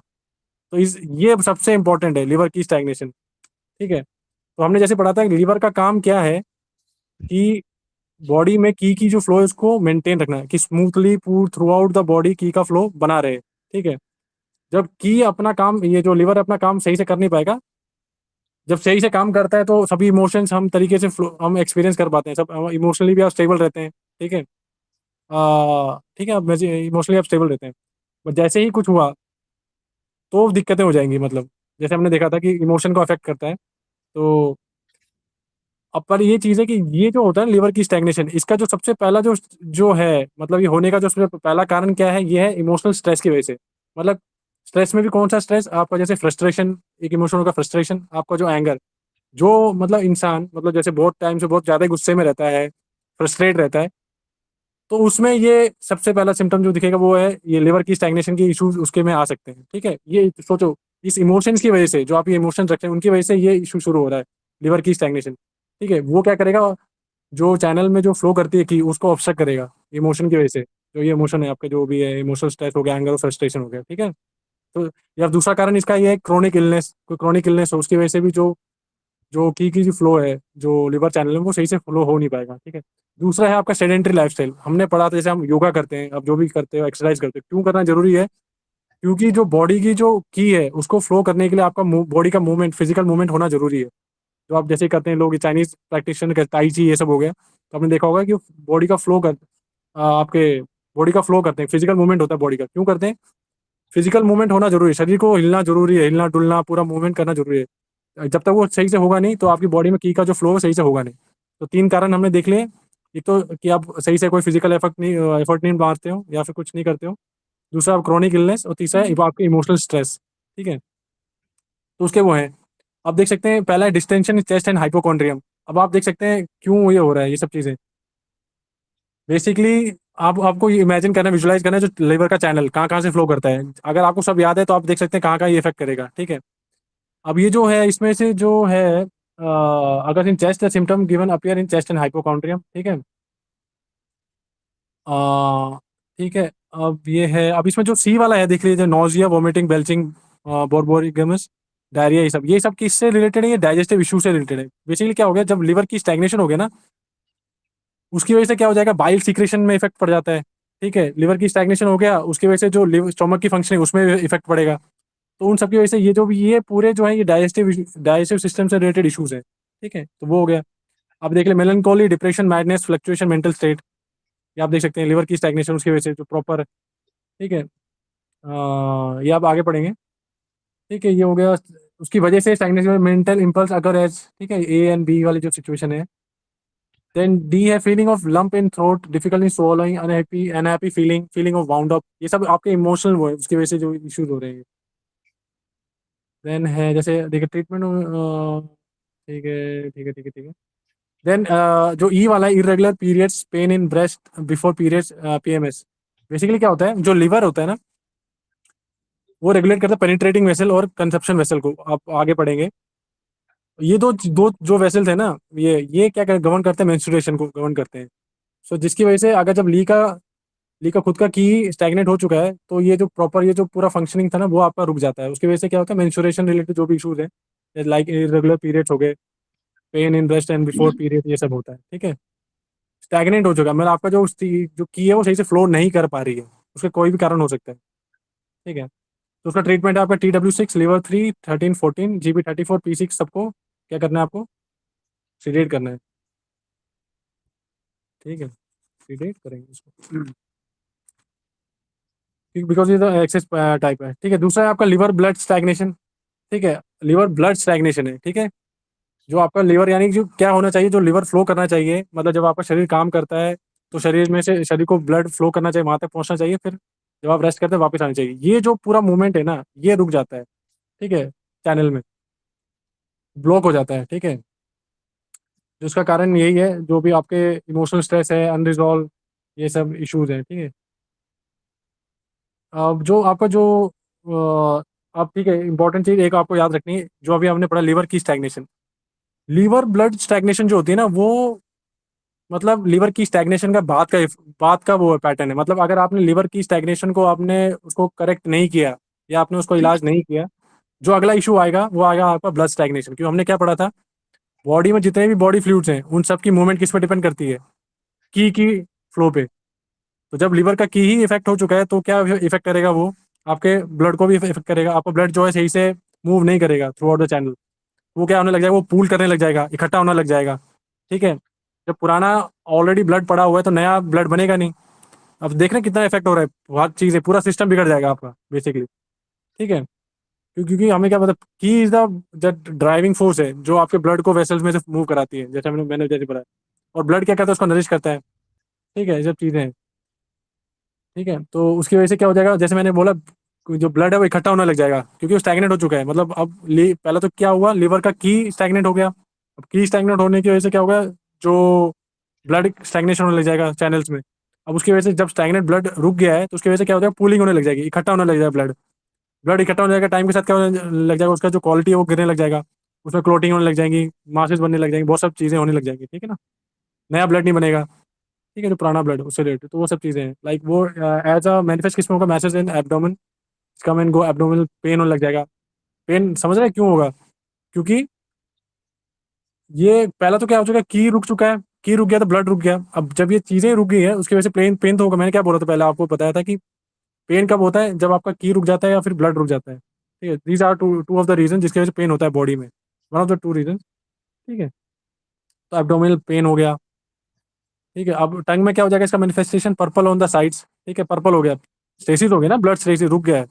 तो इस ये सबसे इंपॉर्टेंट है लीवर की स्टैग्नेशन, ठीक है। तो हमने जैसे पढ़ा था लीवर का काम क्या है कि बॉडी में की जो फ्लो है उसको मेंटेन रखना है, कि smoothly through out the body की का फ्लो बना रहे, ठीक है। जब की अपना काम, ये जो लीवर अपना काम सही से कर नहीं पाएगा, जब सही से काम करता है तो सभी इमोशंस हम तरीके से हम एक्सपीरियंस कर पाते हैं, सब इमोशनली भी आप स्टेबल रहते हैं, ठीक है। ठीक है, आप इमोशनली आप स्टेबल रहते हैं, बट जैसे ही कुछ हुआ तो दिक्कतें हो जाएंगी, मतलब जैसे हमने देखा था कि इमोशन को अफेक्ट करता है। तो अब पर ये चीज़ है कि ये जो होता है लीवर की स्टैग्नेशन, इसका जो सबसे पहला जो जो है मतलब ये होने का जो सबसे पहला कारण क्या है, ये है इमोशनल स्ट्रेस की वजह से। मतलब स्ट्रेस में भी कौन सा स्ट्रेस, आपका जैसे फ्रस्ट्रेशन, एक इमोशन होगा फ्रस्ट्रेशन, आपका जो एंगर, जो मतलब इंसान मतलब जैसे बहुत टाइम से बहुत ज़्यादा गुस्से में रहता है, फ्रस्ट्रेट रहता है, तो उसमें ये सबसे पहला सिम्टम जो दिखेगा वो है ये लिवर की स्टैग्नेशन की इशूज उसके में आ सकते हैं, ठीक है। ये सोचो इस इमोशंस की वजह से, जो आप ये इमोशंस रखते हैं उनकी वजह से ये इशू शुरू हो रहा है, लिवर की स्टैग्नेशन, ठीक है। वो क्या करेगा, जो चैनल में जो फ्लो करती है कि उसको ऑब्स्ट्रक्ट करेगा इमोशन की वजह से। जो ये इमोशन है आपके, जो भी है इमोशनल स्ट्रेस हो गया, एंगर और फ्रस्ट्रेशन हो गया, ठीक है। तो या दूसरा कारण इसका ये है क्रोनिक इलनेस, कोई क्रोनिक इलनेस हो उसकी वजह से भी जो जो की जो फ्लो है जो लिवर चैनल में वो सही से फ्लो हो नहीं पाएगा, ठीक है। दूसरा है आपका सेडेंटरी लाइफस्टाइल, हमने पढ़ा था जैसे हम योगा करते हैं, अब जो भी करते हो एक्सरसाइज करते हो, क्यों करना जरूरी है, क्योंकि जो बॉडी की जो की है उसको फ्लो करने के लिए आपका बॉडी का मूवमेंट, फिजिकल मूवमेंट होना जरूरी है। जो आप जैसे करते हैं लोग चाइनीज प्रैक्टिशनर के ताई ची ये सब हो गया, तो आपने देखा होगा कि बॉडी का फ्लो कर आपके बॉडी का फ्लो करते हैं, फिजिकल मूवमेंट होता है बॉडी का, क्यों करते हैं, फिजिकल मूवमेंट होना जरूरी है, शरीर को हिलना जरूरी है, हिलना डुलना पूरा मूवमेंट करना जरूरी है। जब तक वो सही से होगा नहीं तो आपकी बॉडी में की का जो फ्लो है सही से होगा नहीं। तो 3 कारण हमने देख लिए, एक तो कि आप सही से कोई फिजिकल एफर्ट नहीं मारते हो या फिर कुछ नहीं करते हो, दूसरा क्रोनिक इलनेस, और तीसरा है आपके इमोशनल स्ट्रेस, ठीक है। तो उसके वो हैं, आप देख सकते हैं पहला है डिस्टेंशन चेस्ट एंड हाइपोकॉन्ड्रियम। अब आप देख सकते हैं क्यों ये हो रहा है ये सब चीज़ें। बेसिकली आपको ये इमेजिन करना, विजुलाइज करना है जो लिवर का चैनल कहाँ कहाँ से फ्लो करता है, अगर आपको सब याद है तो आप देख सकते हैं कहाँ कहाँ ये इफेक्ट करेगा, ठीक है। अब ये जो है इसमें से जो है अगर in chest symptom given appear in chest and hypochondrium, ठीक है। अ, ठीक है। अब ये है, अब इसमें जो सी वाला है देख लीजिए, नोजिया, वोमिटिंग, बेल्चिंग, बोरबोरिगमस, डायरिया, ये सब किससे रिलेटेड है, ये डाइजेस्टिव इशू से रिलेटेड है। बेसिकली क्या हो गया, जब लिवर की स्टैग्नेशन हो गया ना, उसकी वजह से क्या हो जाएगा, बाइल सीक्रेशन में इफेक्ट पड़ जाता है, ठीक है। लिवर की स्टैग्नेशन हो गया उसकी वजह से जो लिवर स्टोमक की फंक्शनिंग उसमें इफेक्ट पड़ेगा। तो उन सब की वजह से ये जो भी ये पूरे जो है ये डाइजेस्टिव सिस्टम से रिलेटेड इशूज है, ठीक है। तो वो हो गया। अब देख ले melancholy, depression, madness, fluctuation, mental state, ये आप देख सकते हैं लिवर की स्टैग्नेशन उसकी वजह से जो प्रॉपर, ठीक है। ये आप आगे पढ़ेंगे, ठीक है। ये हो गया उसकी वजह से स्टैग्नेशन में मेंटल इंपल्स अगर एज, ठीक है, ए एंड बी वाली जो सिचुएशन है। देन डी है feeling of lump in throat, difficulty swallowing, unhappy feeling, feeling of wound up, ये सब आपके इमोशनल वो है उसकी वजह से जो इश्यूज हो रहे हैं। देन है जैसे देखिए ट्रीटमेंट, ठीक है ठीक है ठीक है ठीक है। देन जो ई वाला है irregular periods, pain in breast before periods, PMS. Basically क्या होता है, जो लिवर होता है ना वो रेगुलेट करता है पेनिट्रेटिंग वेसल और कंसेप्शन वेसल को, आप आगे पढ़ेंगे। ये दो दो जो वेसल्स है ना, ये क्या गवर्न करते हैं, मेंस्ट्रुएशन को गवर्न करते हैं। सो जिसकी वजह से अगर जब ली का खुद का की स्टैग्नेट हो चुका है तो ये जो प्रॉपर ये जो पूरा फंक्शनिंग था ना वो आपका रुक जाता है। उसकी वजह से क्या होता है, मेंस्ट्रुएशन रिलेटेड जो भी इशूज है लाइक इरेगुलर पीरियड्स हो गए, pain in breast and before period, ये सब होता है, ठीक है। स्टैग्नेट हो चुका है मतलब आपका जो की है वो सही से फ्लो नहीं कर पा रही है, उसके कोई भी कारण हो सकता है। ठीक है। तो उसका ट्रीटमेंट है आपका TW6, लिवर 3, 13, 14, GB34, P6 सबको क्या करना है आपको, सीडेट करना है। ठीक है, सीडेट करेंगे इसको बिकॉज ये तो एक्सेस टाइप है। ठीक है, दूसरा है आपका लिवर ब्लड स्टैग्नेशन। ठीक है, लिवर ब्लड स्टैग्नेशन है। ठीक है, जो आपका लिवर यानी जो क्या होना चाहिए, जो लिवर फ्लो करना चाहिए, मतलब जब आपका शरीर काम करता है तो शरीर में से शरीर को ब्लड फ्लो करना चाहिए, वहां तक पहुंचना चाहिए, फिर जब आप रेस्ट करते हैं वापस आना चाहिए। ये जो पूरा मूवमेंट है ना, ये रुक जाता है। ठीक है, चैनल में ब्लॉक हो जाता है। ठीक है, जिसका कारण यही है, जो भी आपके इमोशनल स्ट्रेस है, अनरिजॉल्व ये सब इश्यूज हैं। ठीक है, अब जो आपका जो अब ठीक है, इंपॉर्टेंट चीज एक आपको याद रखनी है, जो अभी हमने पढ़ा लिवर की स्टैग्नेशन। लीवर ब्लड स्टैग्नेशन जो होती है ना, वो मतलब लीवर की स्टैग्नेशन का बात का वो पैटर्न है। मतलब अगर आपने लीवर की स्टैग्नेशन को आपने उसको करेक्ट नहीं किया या आपने उसको इलाज नहीं किया, जो अगला इशू आएगा वो आएगा आपका ब्लड स्टैग्नेशन। क्यों, हमने क्या पढ़ा था, बॉडी में जितने भी बॉडी फ्लूइड्स हैं उन सब की मूवमेंट किस पे डिपेंड करती है, की फ्लो पे। तो जब लीवर का की ही इफेक्ट हो चुका है तो क्या इफेक्ट करेगा, वो आपके ब्लड को भी इफेक्ट करेगा। आपका ब्लड जो है सही से मूव नहीं करेगा थ्रू आउट द चैनल, वो क्या होने लग जाएगा, वो पूल करने लग जाएगा, इकट्ठा होने लग जाएगा। ठीक है, जब पुराना ऑलरेडी ब्लड पड़ा हुआ है तो नया ब्लड बनेगा नहीं। अब देख रहे हैं कितना इफेक्ट हो रहा है, बहुत चीज़ है, पूरा सिस्टम बिगड़ जाएगा आपका बेसिकली। ठीक है, क्योंकि हमें क्या पता, की इज द ड्राइविंग फोर्स है जो आपके ब्लड को वेसल्स में से मूव कराती है, जैसे मैंने जैसे बताया। और ब्लड क्या करता है, उसको नरिश करता है। ठीक है, ये सब चीज़ें हैं। ठीक है, तो उसकी वजह से क्या हो जाएगा, जैसे मैंने बोला, जो ब्लड है वो इकट्ठा होने लग जाएगा, क्योंकि वो स्टैग्नेट हो चुका है। मतलब अब पहले तो क्या हुआ, लीवर का की स्टैग्नेट हो गया। अब की स्टैग्नेट होने की वजह से क्या होगा, जो ब्लड स्टैग्नेशन होने लग जाएगा चैनल्स में। अब उसकी वजह से जब स्टैग्नेट ब्लड रुक गया है तो उसकी वजह से क्या हो जाएगा, पूलिंग होने लग जाएगी, इकट्ठा होने लग जाएगा ब्लड। ब्लड इकट्ठा होने लगेगा, टाइम के साथ क्या होने लग जाएगा, उसका जो क्वालिटी है वो गिरने लग जाएगा, उसमें क्लोटिंग होने लग जाएंगी, मासेस बनने लग जाएंगी, बहुत सब चीज़ें होने लग जाएंगी। ठीक है ना, नया ब्लड नहीं बनेगा। ठीक है, जो पुराना ब्लड उससे रिलेटेड, तो वो सब चीज़ें हैं। लाइक वो एज अ मैनिफेस्ट किस में होगा, message in abdomen, come and go, abdominal pain होने लग जाएगा। पेन समझ रहे हैं क्यों होगा, क्योंकि ये पहला तो क्या हो चुका है, की रुक चुका है, की रुक गया तो ब्लड रुक गया। अब जब ये चीज़ें रुक गई है उसकी वजह से पेन पेन तो होगा। मैंने क्या बोला था पहले, आपको बताया था कि पेन कब होता है, जब आपका की रुक जाता है या फिर ब्लड रुक जाता है। ठीक है, these are two of the reason जिसकी वजह से पेन होता है बॉडी में, one of the two reason. ठीक है, तो एब्डोमिनल पेन हो गया। ठीक है, अब टंग में क्या हो जाएगा, इसका manifestation purple on the sides. ठीक है, पर्पल हो गया, स्टेसिस हो गया ना, ब्लड स्टेसिस रुक गया है।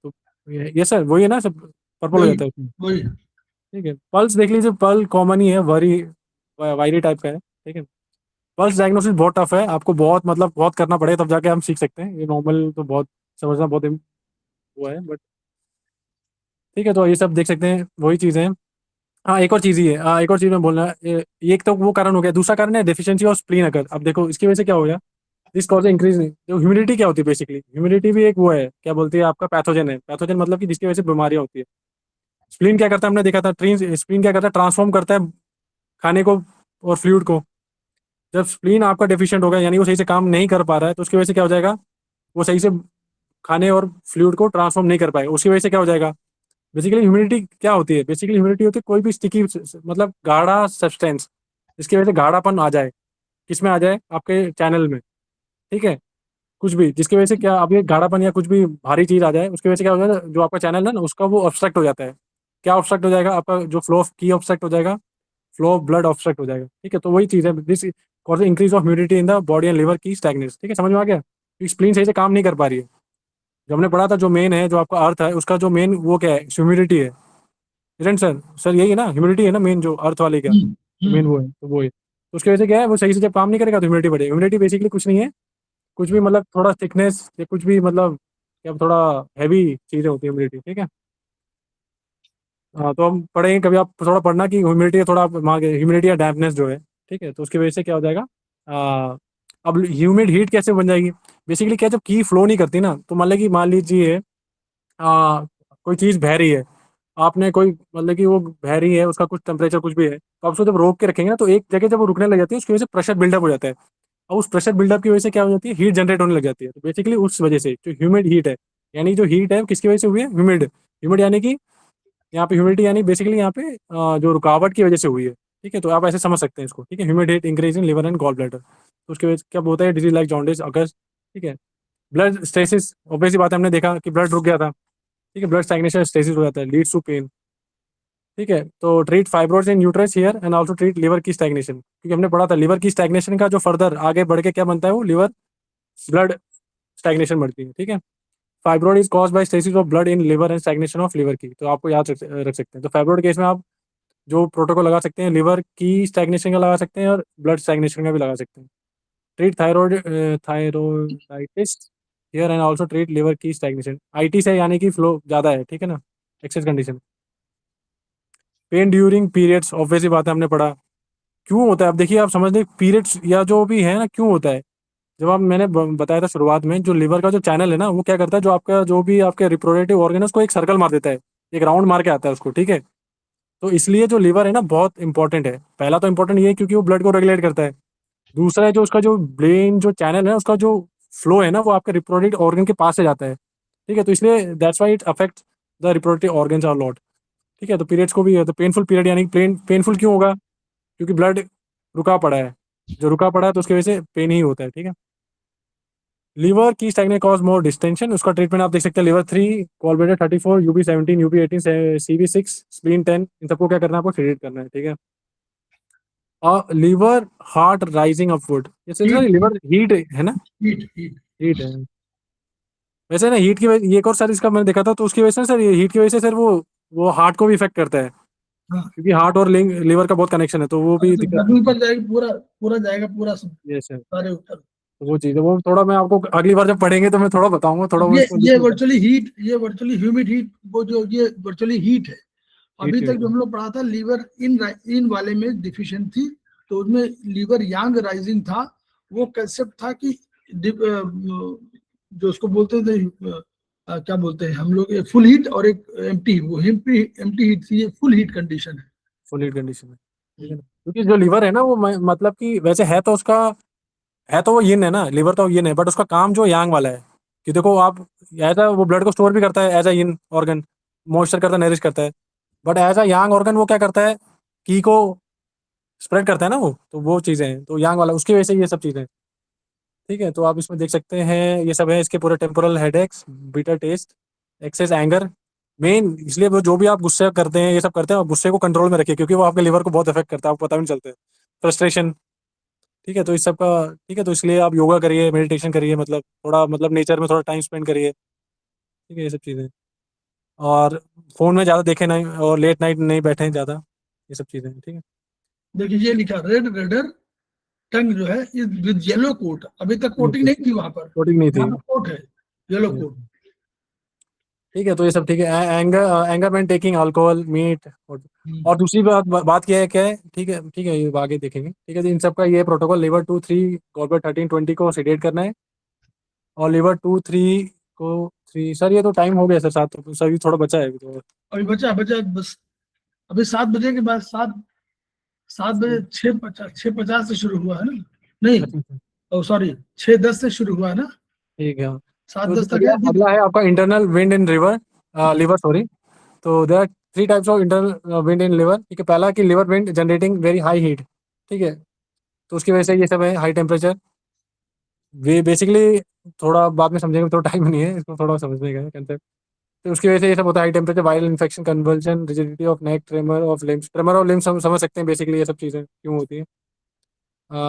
तो ये सर वही है ना, सब पर्पल हो वही जाता है उसमें। वही ठीक है, पल्स देख लीजिए, पल कॉमन ही है, वायरी टाइप का है। ठीक है, पल्स डायग्नोसिस बहुत टफ है, आपको बहुत मतलब बहुत करना पड़ेगा तब जाके हम सीख सकते हैं। ये नॉर्मल तो बहुत समझना बहुत वो है, बट ठीक है, तो ये सब देख सकते हैं, वही चीज़ें हैं। हाँ, एक और चीज़ ही है, एक और चीज़ में बोलना है, ये एक तो वो कारण हो गया, दूसरा कारण है डेफिशिएंसी ऑफ स्प्लीन। अगर अब देखो इसकी वजह से क्या हो गया, दिस कॉज इंक्रीज, जो ह्यूमिडिटी क्या होती है, बेसिकली ह्यूमिडिटी भी एक वो है, क्या बोलती है, आपका पैथोजन है। पैथोजन मतलब कि जिसकी वजह से बीमारियां होती है। स्प्लीन क्या करता है, हमने देखा था, स्प्लीन क्या करता है, ट्रांसफॉर्म करता है खाने को और फ्लूइड को। जब स्प्लीन आपका डेफिशिएंट होगा, यानी वो सही से काम नहीं कर पा रहा है, तो उसकी वजह से क्या हो जाएगा, वो सही से खाने और फ्लूइड को ट्रांसफॉर्म नहीं कर पाएगा। उसकी वजह से क्या हो जाएगा, बेसिकली ह्यूमिडिटी क्या होती है, बेसिकली ह्यूमिडिटी होती है कोई भी स्टिकी मतलब गाढ़ा सब्सटेंस, जिसकी वजह से गाढ़ापन आ जाए, किसमें आ जाए, आपके चैनल में। ठीक है, कुछ भी जिसकी वजह से क्या, अब ये गाढ़ापन या कुछ भी भारी चीज आ जाए, उसकी वजह से क्या हो जाएगा, जो आपका चैनल है ना उसका वो ऑब्स्ट्रक्ट हो जाता है। क्या ऑब्स्ट्रक्ट हो जाएगा, आपका जो फ्लो ऑफ की ऑब्स्ट्रक्ट हो जाएगा, फ्लो ऑफ ब्लड ऑब्स्ट्रक्ट हो जाएगा। ठीक है, तो वही चीज़ है, this cause increase of humidity in the body and liver की स्टैग्नेस। ठीक है, समझ में आ गया, स्प्लीन सही से काम नहीं कर पा रही है। जो हमने पढ़ा था, जो मेन है, जो आपका अर्थ है, उसका जो मेन वो क्या है, ह्यूमिडिटी है। इरेंट सर, सर यही है ना, ह्यूमिडिटी है ना मेन, जो अर्थ वाले का हम्म, मेन हम्म, वो है, तो वो है। तो उसकी वजह से क्या है, वो सही से जब काम नहीं करेगा तो ह्यूमिडिटी बढ़ेगी। ह्यूमिडिटी बेसिकली कुछ नहीं है, कुछ भी मतलब थोड़ा थिकनेस या कुछ भी मतलब क्या थोड़ा हैवी चीज़ें होती है ह्यूमिडिटी। ठीक है, हाँ, तो हम पढ़ेंगे कभी, आप थोड़ा पढ़ना कि ह्यूमिडिटी थोड़ा ह्यूमिडिटी या डैम्पनेस जो है। ठीक है, तो उसकी वजह से क्या हो जाएगा, अब ह्यूमिड हीट कैसे बन जाएगी, बेसिकली क्या, जब की फ्लो नहीं करती ना, तो मान लीजिए कोई चीज़ बह रही है, आपने कोई मतलब कि वो बह रही है, उसका कुछ टेम्परेचर कुछ भी है, तो आप उसको जब रोक के रखेंगे ना, तो एक जगह जब वो रुकने लग जाती है उसकी वजह से प्रेशर बिल्डअप हो जाता है। और उस प्रेशर बिल्डअप की वजह से क्या हो जाती है, हीट जनरेट होने लग जाती है। तो बेसिकली उस वजह से जो ह्यूमिड हीट है, यानी जो हीट है किसकी वजह से हुई है, ह्यूमिड ह्यूमिड यानी कि यहाँ पे ह्यूमिडिटी यानी बेसिकली यहाँ पे जो रुकावट की वजह से हुई है। ठीक है, तो आप ऐसे समझ सकते हैं इसको। ठीक है, humid heat increase in liver and gall bladder, तो उसकी वजह से क्या होता है, डिजीज लाइक जॉन्डिस अगस। ठीक है, ब्लड स्टेसिस, ऑब्वियसली बात है, हमने देखा कि ब्लड रुक गया था, ठीक है, ब्लड स्टैग्नेशन स्टेसिस हो जाता है, लीड्स टू पेन, ठीक है। तो treat fibroids in uterus here and also treat liver की स्टैग्नेशन, क्योंकि हमने पढ़ा था लिवर की स्टैग्नेशन का जो फर्दर आगे बढ़ के क्या बनता है, वो लिवर ब्लड स्टैग्नेशन बढ़ती है, ठीक है। Fibroid is caused by stasis of blood in liver and stagnation of liver की, तो आपको याद रख सकते हैं। तो फाइब्रोइड केस में आप जो प्रोटोकॉल लगा सकते हैं, लिवर की स्टैग्नेशन का लगा सकते हैं और ब्लड स्टैग्नेशन का भी लगा सकते हैं। Treat thyroiditis here and also treat liver की स्टैग्नेशन, आईटी से यानी कि फ्लो ज़्यादा है, ठीक है ना, excess condition. Pain during periods, obviously बात है, हमने पढ़ा क्यों होता है। अब देखिए, आप समझ लें पीरियड्स या जो भी है ना, क्यों होता है। जब आप मैंने बताया था शुरुआत में, जो लिवर का जो चैनल है ना, वो क्या करता है, जो आपका जो भी आपके रिप्रोडक्टिव ऑर्गन है उसको एक सर्कल मार देता है, एक राउंड मार के आता है उसको, ठीक है। तो इसलिए जो लिवर है ना बहुत इंपॉर्टेंट है। पहला तो इंपॉर्टेंट ये है क्योंकि वो ब्लड को रेगुलेट करता है। दूसरा है जो उसका जो ब्रेन जो चैनल है उसका जो फ्लो है ना, वो आपके रिप्रोडक्टिव ऑर्गन के पास से जाता है, ठीक है। तो इसलिए that's why it affect the reproductive organs are lot, ठीक है। तो पीरियड्स को भी है, तो पेनफुल पीरियड यानी पेनफुल क्यों होगा, क्योंकि ब्लड रुका पड़ा है, जो रुका पड़ा है तो उसकी वजह से पेन ही होता है, ठीक है। Liver qi stagnation cause more distension, उसका ट्रीटमेंट आप देख सकते हैं, liver 3, gallbladder 34, UB 17, UB 18, CB 6, spleen 10, इन सबको क्या करना है, आपको ट्रीट करना है, ठीक है। और लीवर हार्ट राइजिंग अपवर्ड, जैसे लिवर हीट है ना, हीट हीट हीट है वैसे ना, हीट की वजह, ये एक और सर इसका मैंने देखा था, तो उसकी वजह से सर, ये हीट की वजह से सर वो हार्ट को भी इफेक्ट करता है, हाँ। क्योंकि हार्ट और लिवर का बहुत कनेक्शन है, तो वो भी तो दिक्कत गर्मी पर जाएगी, पूरा पूरा जाएगा, पूरा सब ये सर। सारे ऊपर। तो वो चीज़ है, वो थोड़ा मैं आपको अगली बार जब पढ़ेंगे तो मैं थोड़ा बताऊंगा, थोड़ा वो इसको ये वर्चुअली हीट, ये वर्चुअली ह्यूमिड हीट, वो जो ये वर्चुअली हीट है। अभी तक जो हम लोग पढ़ा था लिवर इन वाले में डिफिशिएंट थी, तो उसमें लिवर यांग राइजिंग था। वो कंसेप्ट था कि जो उसको बोलते थे, क्या बोलते हैं हम लोग, फुल हीट और एक एम्प्टी, वो एम्प्टी हीट थी, ये फुल हीट कंडीशन है। फुल हीट कंडीशन में, ठीक है ना। क्योंकि जो लिवर है ना, वो मतलब कि वैसे है तो उसका, है तो वो यिन है ना, लिवर तो यिन है, बट उसका काम जो यांग वाला है, कि देखो आप, ऐसा वो ब्लड को स्टोर भी करता है as a yin organ, moisture करता है, नरिश करता है, but as a yang organ वो क्या करता है, की को स्प्रेड करता है ना, वो तो वो चीज़ें हैं, तो यांग वाला उसकी वजह से ये सब चीज़ें हैं, ठीक है। तो आप इसमें देख सकते हैं ये सब है, इसके पूरे temporal headaches, bitter taste, excess anger, main इसलिए वो जो भी आप गुस्से करते हैं, ये सब करते हैं, आप गुस्से को कंट्रोल में रखिए, क्योंकि वो आपके लिवर को बहुत इफेक्ट करता है, आपको पता भी नहीं चलता है। फ्रस्ट्रेशन, ठीक है, तो इस सब का, ठीक है, तो इसलिए आप योगा करिए, मेडिटेशन करिए, मतलब थोड़ा, मतलब नेचर में थोड़ा टाइम स्पेंड करिए, ठीक है, ये सब चीज़ें। और फ़ोन में ज़्यादा देखें नहीं, और लेट नाइट नहीं बैठें ज़्यादा, ये सब चीज़ें, ठीक है। देखिए ये लिखा, रेड रेडर टंग जो है विद येलो कोट, अभी तक कोटिंग नहीं थी वहां पर, कोटिंग नहीं थी, यहाँ पर कोट है, येलो कोट। ठीक है, तो ये सब ठीक है। Anger man taking alcohol meat, और दूसरी बात क्या है, क्या है, ठीक है, ये आगे देखेंगे, ठीक है। तो इन सब का ये प्रोटोकॉल, लिवर 2, 3, गॉलब्लैडर 13, 20 को सेडेट करना है, और लिवर 2, 3 को 3, सर ये तो टाइम हो गया सर, 7, सर ये थोड़ा बचा है अभी तो। अभी बचा बचा बस, अभी 7 बजे के बाद, 7 बजे 6:50 से शुरू हुआ है ना, नहीं, अच्छा, ओ सॉरी, 6:10 से शुरू हुआ है ना, ठीक है, हाँ। सात तो दस तक अगला है अभी। अगला है आपका internal wind in liver, sorry. तो there are 3 types of internal wind in liver, ठीक है। पहला कि liver wind generating very high heat, ठीक है, तो उसकी वजह से ये सब है, हाई टेम्परेचर, वे बेसिकली थोड़ा बाद में समझेंगे, थोड़ा टाइम नहीं है इसको थोड़ा समझने का कंसेप्ट। तो उसकी वजह से ये सब होता है, high temperature, viral infection, conversion, rigidity of neck, tremor of limbs, हम समझ सकते हैं बेसिकली ये सब चीज़ें क्यों होती है,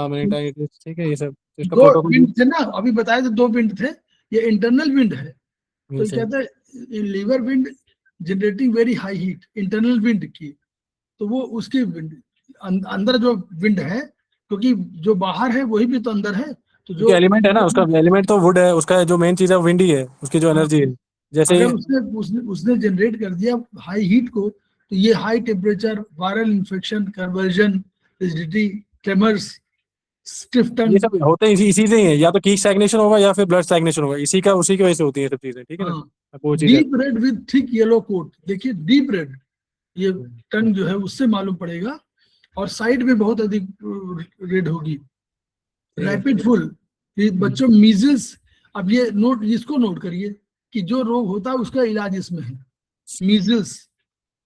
मेनिंजाइटिस, ठीक है, ये सब, तो इसका दो प्रोटोकॉल विंड थे ना, अभी बताए थे 2 विंड थे, ये इंटरनल विंड है। तो ये कहते हैं liver wind generating very high heat, internal wind की, तो वो उसकी विंड, अंदर जो विंड है, क्योंकि जो बाहर है वही भी तो अंदर है, तो क्योंकि जो एलिमेंट है ना, उसका एलिमेंट तो वुड है, उसका जो मेन चीज़ है विंड ही है, उसकी जो हाँ, एनर्जी है, जैसे अगर उसने जनरेट कर दिया हाई हीट को, तो ये high temperature, viral infection, conversion, rigidity, tremors, stiff ये टंग। सब होते हैं इसी से ही है, या तो की स्टैग्नेशन होगा या फिर ब्लड स्टैग्नेशन होगा, उसी की वजह से होती है ये सब चीज़ें, ठीक है ना, हाँ, अब वो चीज़ है। Deep red with thick yellow coat, देखिए डीप रेड, ये टंग जो है उससे मालूम पड़ेगा, और साइड में बहुत अधिक रेड होगी। रैपिड फुल, ये बच्चों मीजल्स, अब ये नोट, इसको नोट करिए कि जो रोग होता है उसका इलाज इसमें है, मीजल्स,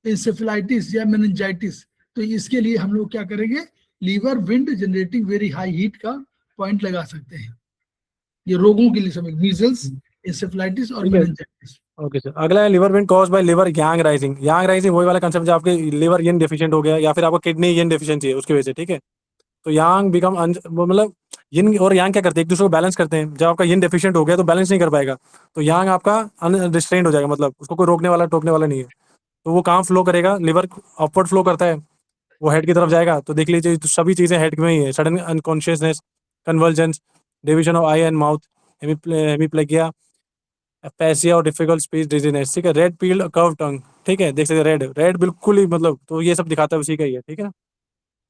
इंसेफेलाइटिस या मेनिंजाइटिस। तो इसके लिए हम लोग क्या करेंगे, liver wind generating very high heat का पॉइंट लगा सकते हैं। ये रोगों के लिए समय, मीजल्स, इंसेफ्लाइटिस और ठीक है। मेनिंजाइटिस। ओके सर, अगला है liver wind cause by liver yang rising. Yang rising वही वाला कंसेप्ट जो आपके लिवर यन डेफिशिएंट हो गया या फिर आपको किडनी यन डेफिशिएंसी है उसकी वजह से, ठीक है। तो यांग बिकम मतलब यिन और यांग क्या करते हैं, एक दूसरे को बैलेंस करते हैं। जब आपका यिन डेफिशिएंट हो गया तो बैलेंस नहीं कर पाएगा, तो यांग आपका अनरिस्ट्रेंड हो जाएगा, मतलब उसको कोई रोकने वाला टोकने वाला नहीं है। तो वो कहाँ फ्लो करेगा, लिवर अपवर्ड फ्लो करता है, वो हेड की तरफ जाएगा। तो देख लीजिए तो सभी चीज़ें हेड में ही है, sudden unconsciousness, convergence, division of eye and mouth, hemiplegia, aphasia और डिफिकल्ट स्पीच डिजीनेस, ठीक है। रेड पील्ड कर्व टंग, ठीक है, देख सकते रेड रेड बिल्कुल ही मतलब, तो ये सब दिखाता है उसी का ही है, ठीक है ना।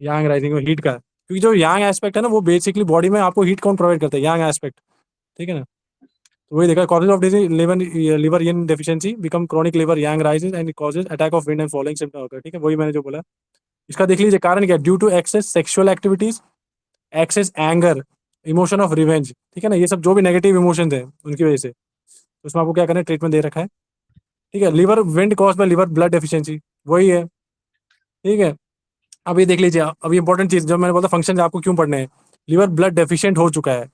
यांग राइजिंग में हीट का, क्योंकि जो यांग एस्पेक्ट है ना वो बेसिकली बॉडी में आपको हीट कौन प्रोवाइड करता है, यांग एस्पेक्ट, ठीक है ना। तो वही देखा, causes of disease liver in deficiency become chronic liver Yang rises and causes attack of wind and following symptom होकर, ठीक है, वही मैंने जो बोला। इसका देख लीजिए कारण क्या, due to excess sexual activities, excess anger, emotion of revenge, ठीक है ना, ये सब जो भी नेगेटिव इमोशंस है उनकी वजह से। तो उसमें आपको क्या करना है, ट्रीटमेंट दे रखा है, ठीक है। Liver wind cause by liver blood deficiency, वही है, ठीक है। अब ये देख लीजिए, अब ये इंपॉर्टेंट चीज जो मैंने बोला फंक्शन आपको क्यों पढ़ने हैं, लिवर ब्लड डेफिशिएंट हो चुका है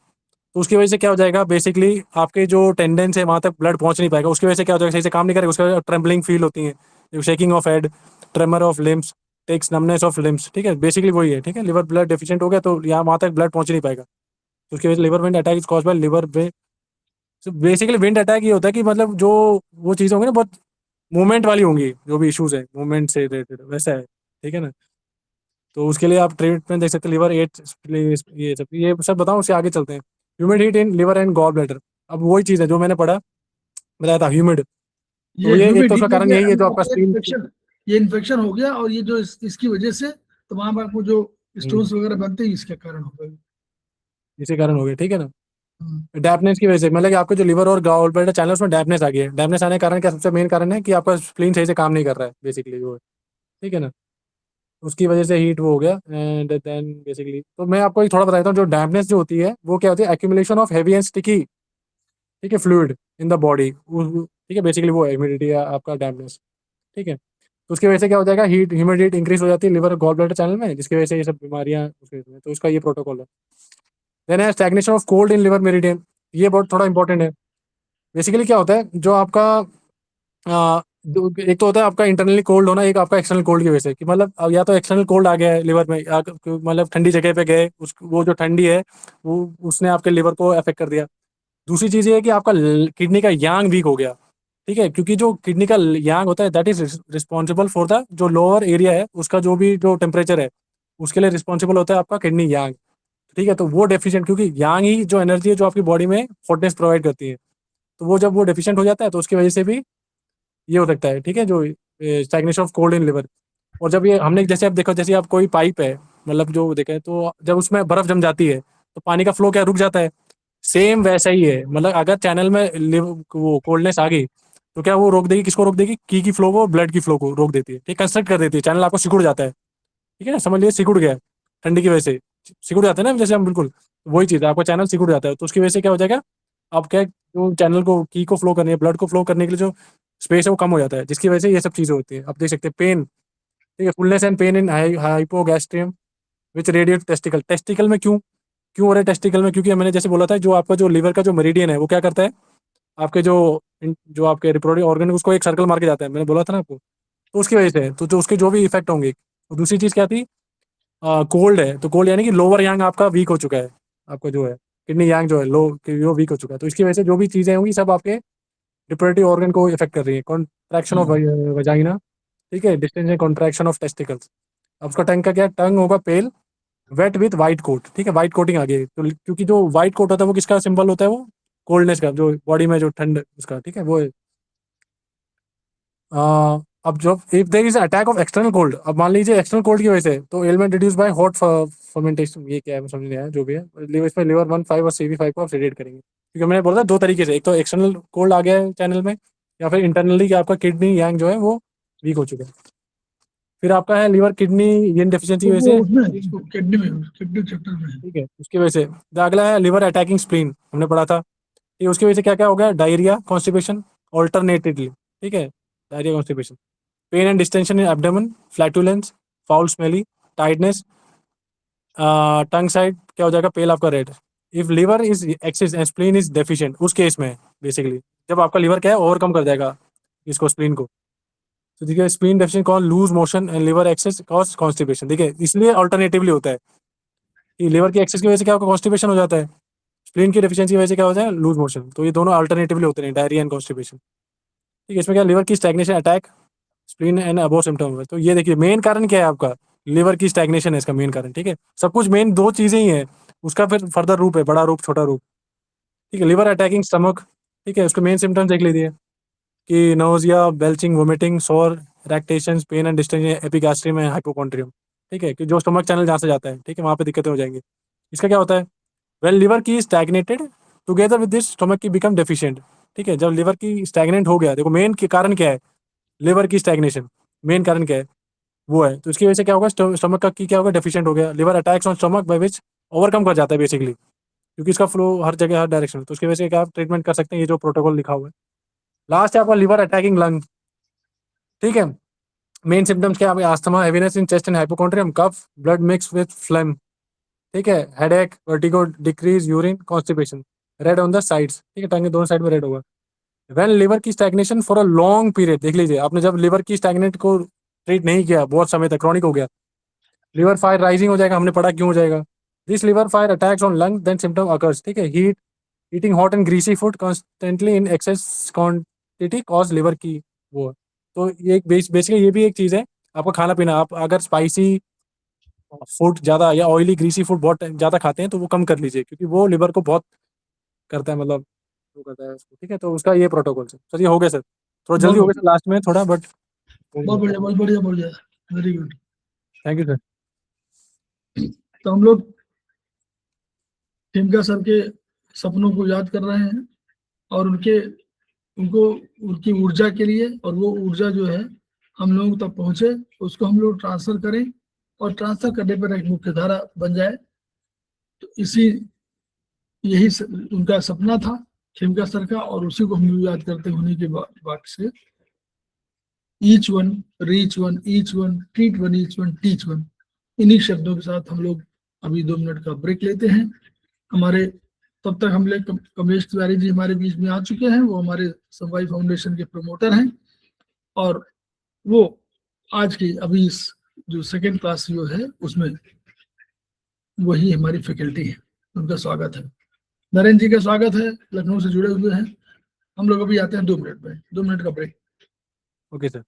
तो उसकी वजह से क्या हो जाएगा, बेसिकली आपके जो टेंडेंस है वहां तक ब्लड पहुंच नहीं पाएगा, उसकी वजह से क्या हो जाएगा, सही से काम नहीं करेगा, उसका ट्रेम्बलिंग फील होती है, shaking of head, tremor of limbs, takes numbness of limbs, ठीक है, बेसिकली वही है, ठीक है। लिवर ब्लड डेफिशिएंट हो गया तो यहाँ वहां तक ब्लड पहुंच नहीं पाएगा, तो उसकी वजह से liver wind attack is cause by liver way. Basically wind attack ये होता है कि मतलब जो वो चीज़ होंगी ना बहुत मूवमेंट वाली होंगी, जो भी इश्यूज है मूवमेंट से रिलेटेड वैसा है, ठीक है ना। तो उसके लिए आप ट्रीटमेंट देख सकते हैं, लिवर एट, ये सब बताऊं, उससे आगे चलते हैं। Humid heat in liver and gall bladder, अब वही चीज़ है जो मैंने पढ़ा बताया था, ह्यूमिड। तो ये ये एक तो उसका ह्यूमिडिटी हो कारण गया, यही है जो आपका स्क्रीन, इन्फेक्शन, ये इन्फेक्शन हो गया, और ये जो इसकी वजह से तमाम आपको जो स्टोन्स वगैरह बनते हैं इसके कारण हो गए। इसी कारण हो गया, ठीक है ना। हम्म। डैपनेस की वजह से, मतलब कि आपको जो लिवर और गॉल ब्लैडर चैनल उसमें डैपनेस आ गई है। डैपनेस आने के कारण क्या सबसे मेन कारण है कि आपका स्प्लीन सही से काम नहीं कर रहा है, बेसिकली वो है, ठीक है ना। उसकी वजह से हीट वो हो गया एंड देन बेसिकली, तो मैं आपको एक थोड़ा बता देता हूँ, जो डैम्पनेस जो होती है वो क्या होती है, accumulation of heavy and sticky, ठीक है, फ्लूइड इन द बॉडी, ठीक है, बेसिकली वो ह्यूमिडिटी है आपका डैम्पनेस, ठीक है। तो उसकी वजह से क्या हो जाएगा, हीट ह्यूमिडिटी इंक्रीज हो जाती है लिवर गॉल ब्लैडर चैनल में, जिसकी वजह से ये सब बीमारियां उसके में, तो इसका ये प्रोटोकॉल है। देन है stagnation of cold in liver meridian, ये बहुत थोड़ा इंपॉर्टेंट है। बेसिकली क्या होता है, जो आपका एक तो होता है आपका इंटरनली कोल्ड होना, एक आपका एक्सटर्नल कोल्ड की वजह से, कि मतलब अब या तो एक्सटर्नल कोल्ड आ गया है लिवर में, मतलब ठंडी जगह पे गए, उस वो जो ठंडी है वो उसने आपके लिवर को अफेक्ट कर दिया। दूसरी चीज़ ये है कि आपका किडनी का यांग वीक हो गया, ठीक है, क्योंकि जो किडनी का यांग होता है that is responsible for the जो लोअर एरिया है उसका जो भी जो टेम्परेचर है उसके लिए रिस्पॉन्सिबल होता है आपका किडनी यांग, ठीक है। तो वो डेफिशिएंट, क्योंकि यांग ही जो एनर्जी है जो आपकी बॉडी में हॉटनेस प्रोवाइड करती है, तो वो जब वो डेफिशिएंट हो जाता है तो उसकी वजह से भी ये हो सकता है, ठीक है, जो stagnation of cold in liver. और जब ये हमने जैसे अब देखो, जैसे आप कोई पाइप है, मतलब जो देखें तो जब उसमें बर्फ जम जाती है तो पानी का फ्लो क्या रुक जाता है, सेम वैसा ही है, मतलब अगर चैनल में वो कोल्डनेस आ गई तो क्या वो रोक देगी, किसको रोक देगी, की फ्लो को, ब्लड की फ्लो को रोक देती है, ठीक, कंस्ट्रक्ट कर देती है, चैनल आपको सिकुड़ जाता है, ठीक है ना, समझ लीजिए सिकुड़ गया ठंडी की वजह से, सिकुड़ जाता है ना जैसे हम, बिल्कुल वही चीज़ है, आपका चैनल सिकुड़ जाता है, तो उसकी वजह से क्या हो जाएगा, आप क्या जो चैनल को की को फ्लो करनी है, ब्लड को फ्लो करने के लिए जो स्पेस है वो कम हो जाता है, जिसकी वजह से ये सब चीज़ें होती है। आप देख सकते हैं पेन, ठीक है, fullness and pain in hypogastrium which radiate testicle, testicle में क्यों क्यों हो रहा है टेस्टिकल में, क्योंकि मैंने जैसे बोला था जो आपका जो लिवर का जो मेरिडियन है वो क्या करता है, आपके जो आपके रिप्रोडक्टिव ऑर्गन उसको एक सर्कल मार के जाता है, मैंने बोला था ना आपको, तो उसकी वजह से है। तो जो उसके जो भी इफेक्ट होंगे, तो दूसरी चीज़ क्या थी, कोल्ड है, तो कोल्ड यानी कि लोअर यांग आपका वीक हो चुका है, आपका जो है किडनी यांग जो है लो वो वीक हो चुका है, तो इसकी वजह से जो भी चीज़ें होंगी सब आपके रिप्रोडक्टिव ऑर्गन को इफेक्ट कर रही है। कॉन्ट्रैक्शन ऑफ वजाइना, ठीक है, distance and contraction of testicles. अब उसका टंग का क्या, टंग होगा पेल, वेट विथ वाइट कोट, ठीक है, वाइट कोटिंग आ गई, तो क्योंकि जो वाइट कोट होता है वो किसका सिंबल होता है, वो कोल्डनेस का, जो बॉडी में जो ठंड उसका, ठीक है, वो है। अब जब if there is attack of external cold, अब मान लीजिए एक्सटर्नल कोल्ड की वजह से, तो element reduce by hot fermentation, ये क्या है समझ नहीं आया, जो भी है लिवर, इसमें लिवर 1 5 और CV5 को आप सेडेट करेंगे, क्योंकि मैंने बोला था दो तरीके से, एक तो एक्सटर्नल कोल्ड आ गया है चैनल में, या फिर इंटरनली कि आपका किडनी यांग जो है वो वीक हो चुका है। फिर आपका है लिवर किडनी यन डेफिशिएंसी की वजह वो से, उसमें किडनी में, किडनी चैप्टर में है। ठीक है, उसकी वजह से। अगला है लिवर अटैकिंग स्प्लीन, हमने पढ़ा था, ठीक, उसकी वजह से क्या क्या हो गया, डायरिया, कॉन्स्टिपेशन ऑल्टरनेटिवली, ठीक है, diarrhoea, constipation, pain and distension in abdomen, flatulence, foul smelly, tightness, tongue side क्या हो जाएगा, पेल आपका red, if liver is excess and spleen is deficient, उस केस में बेसिकली जब आपका लिवर क्या है ओवरकम कर जाएगा इसको स्प्लीन को, तो देखिए spleen deficient cause loose motion and liver excess cause constipation. देखिए इसलिए अल्टरनेटिवली होता है कि लिवर की एक्सेस की वजह से क्या होगा, कॉन्स्टिपेशन हो जाता है, स्प्लीन की डेफिशिएंसी की वजह से क्या होता है, लूज मोशन। तो ये दोनों अल्टरनेटिवली होते हैं, डायरिया एंड कॉन्स्टिपेशन। ठीक है, इसमें क्या लिवर की stagnation attack spleen and above symptom. तो ये देखिए मेन कारण क्या है आपका, लिवर की स्टैग्नेशन है इसका मेन कारण। ठीक है, सब कुछ मेन दो चीजें ही है, उसका फिर फर्दर रूप है, बड़ा रूप छोटा रूप। ठीक है, लिवर अटैकिंग स्टमक, ठीक है, उसके मेन सिम्टम्स देख लीजिए कि nausea, belching, vomiting, sour, eructations, pain and distension, epigastrium and hypochondrium. ठीक है, कि जो स्टमक चैनल जहाँ से जाता है, ठीक है, वहाँ पे दिक्कतें हो जाएंगी। इसका क्या होता है, वेल लिवर की stagnated together with this stomach की बिकम डेफिशिएंट। ठीक है, जब लिवर की स्टैग्नेंट हो गया, देखो मेन कारण क्या है, लिवर की स्टैग्नेशन मेन कारण क्या है, वो है। तो इसकी वजह से क्या होगा, स्टमक का की क्या होगा, डेफिशिएंट हो गया, liver attacks on stomach by which overcome कर जाता है बेसिकली, क्योंकि इसका फ्लो हर जगह हर डायरेक्शन में। तो उसकी वजह से क्या आप ट्रीटमेंट कर सकते हैं, ये जो प्रोटोकॉल लिखा हुआ है। लास्ट है आपका लिवर अटैकिंग लंग। ठीक है, मेन सिम्टम्स क्या है, asthma, heaviness in chest and hypochondrium, cough, blood mix with phlegm. ठीक है, headache, vertigo, decrease urine, constipation, red on the sides. ठीक है, टांगे दोनों साइड में रेड होगा। व्हेन लिवर की stagnation for a long period, देख लीजिए आपने जब लिवर की स्टैग्नेट को ट्रीट नहीं किया बहुत समय तक, क्रॉनिक हो गया, लिवर फायर राइजिंग हो जाएगा, हमने पढ़ा क्यों हो जाएगा। This liver fire attacks on lung then symptom occurs. ठीक है, heat, eating hot and greasy food constantly in excess quantity cause liver की वो है। तो ये बेसिकली ये भी एक चीज़ है, आपका खाना पीना, आप अगर स्पाइसी फूड ज़्यादा या ऑयली ग्रीसी फूड बहुत ज़्यादा खाते हैं तो वो कम कर लीजिए, क्योंकि वो लिवर को बहुत करता है, मतलब वो करता है उसको। ठीक है, तो उसका ये प्रोटोकॉल सर, ये हो गया सर, थोड़ा जल्दी हो गया सर लास्ट में थोड़ा, बट बहुत बढ़िया, बहुत बढ़िया, बहुत बढ़िया, very good. Thank you sir. तो हम लोग टिमका सर के सपनों को याद कर रहे हैं और उनको उनकी ऊर्जा के लिए, और वो ऊर्जा जो है हम लोगों तक पहुंचे, उसको हम लोग ट्रांसफर करें और ट्रांसफर करने पर एक मुख्य धारा बन जाए। तो यही उनका सपना था खेमका सर का, और उसी को हम लोग याद करते होने के बाद से each one, reach one, each one, treat one, each one, teach one, इन्हीं शब्दों के साथ हम लोग अभी 2 मिनट का ब्रेक लेते हैं। हमारे तब तक हम लोग कमलेश तिवारी जी हमारे बीच में आ चुके हैं, वो हमारे समवाई फाउंडेशन के प्रमोटर हैं, और वो आज की अभी इस जो सेकेंड क्लास जो है उसमें वही हमारी फैकल्टी है, उनका स्वागत है। नरेंद्र जी का स्वागत है, लखनऊ से जुड़े हुए हैं। हम लोग अभी आते हैं 2 मिनट में, 2 मिनट का ब्रेक। Okay sir.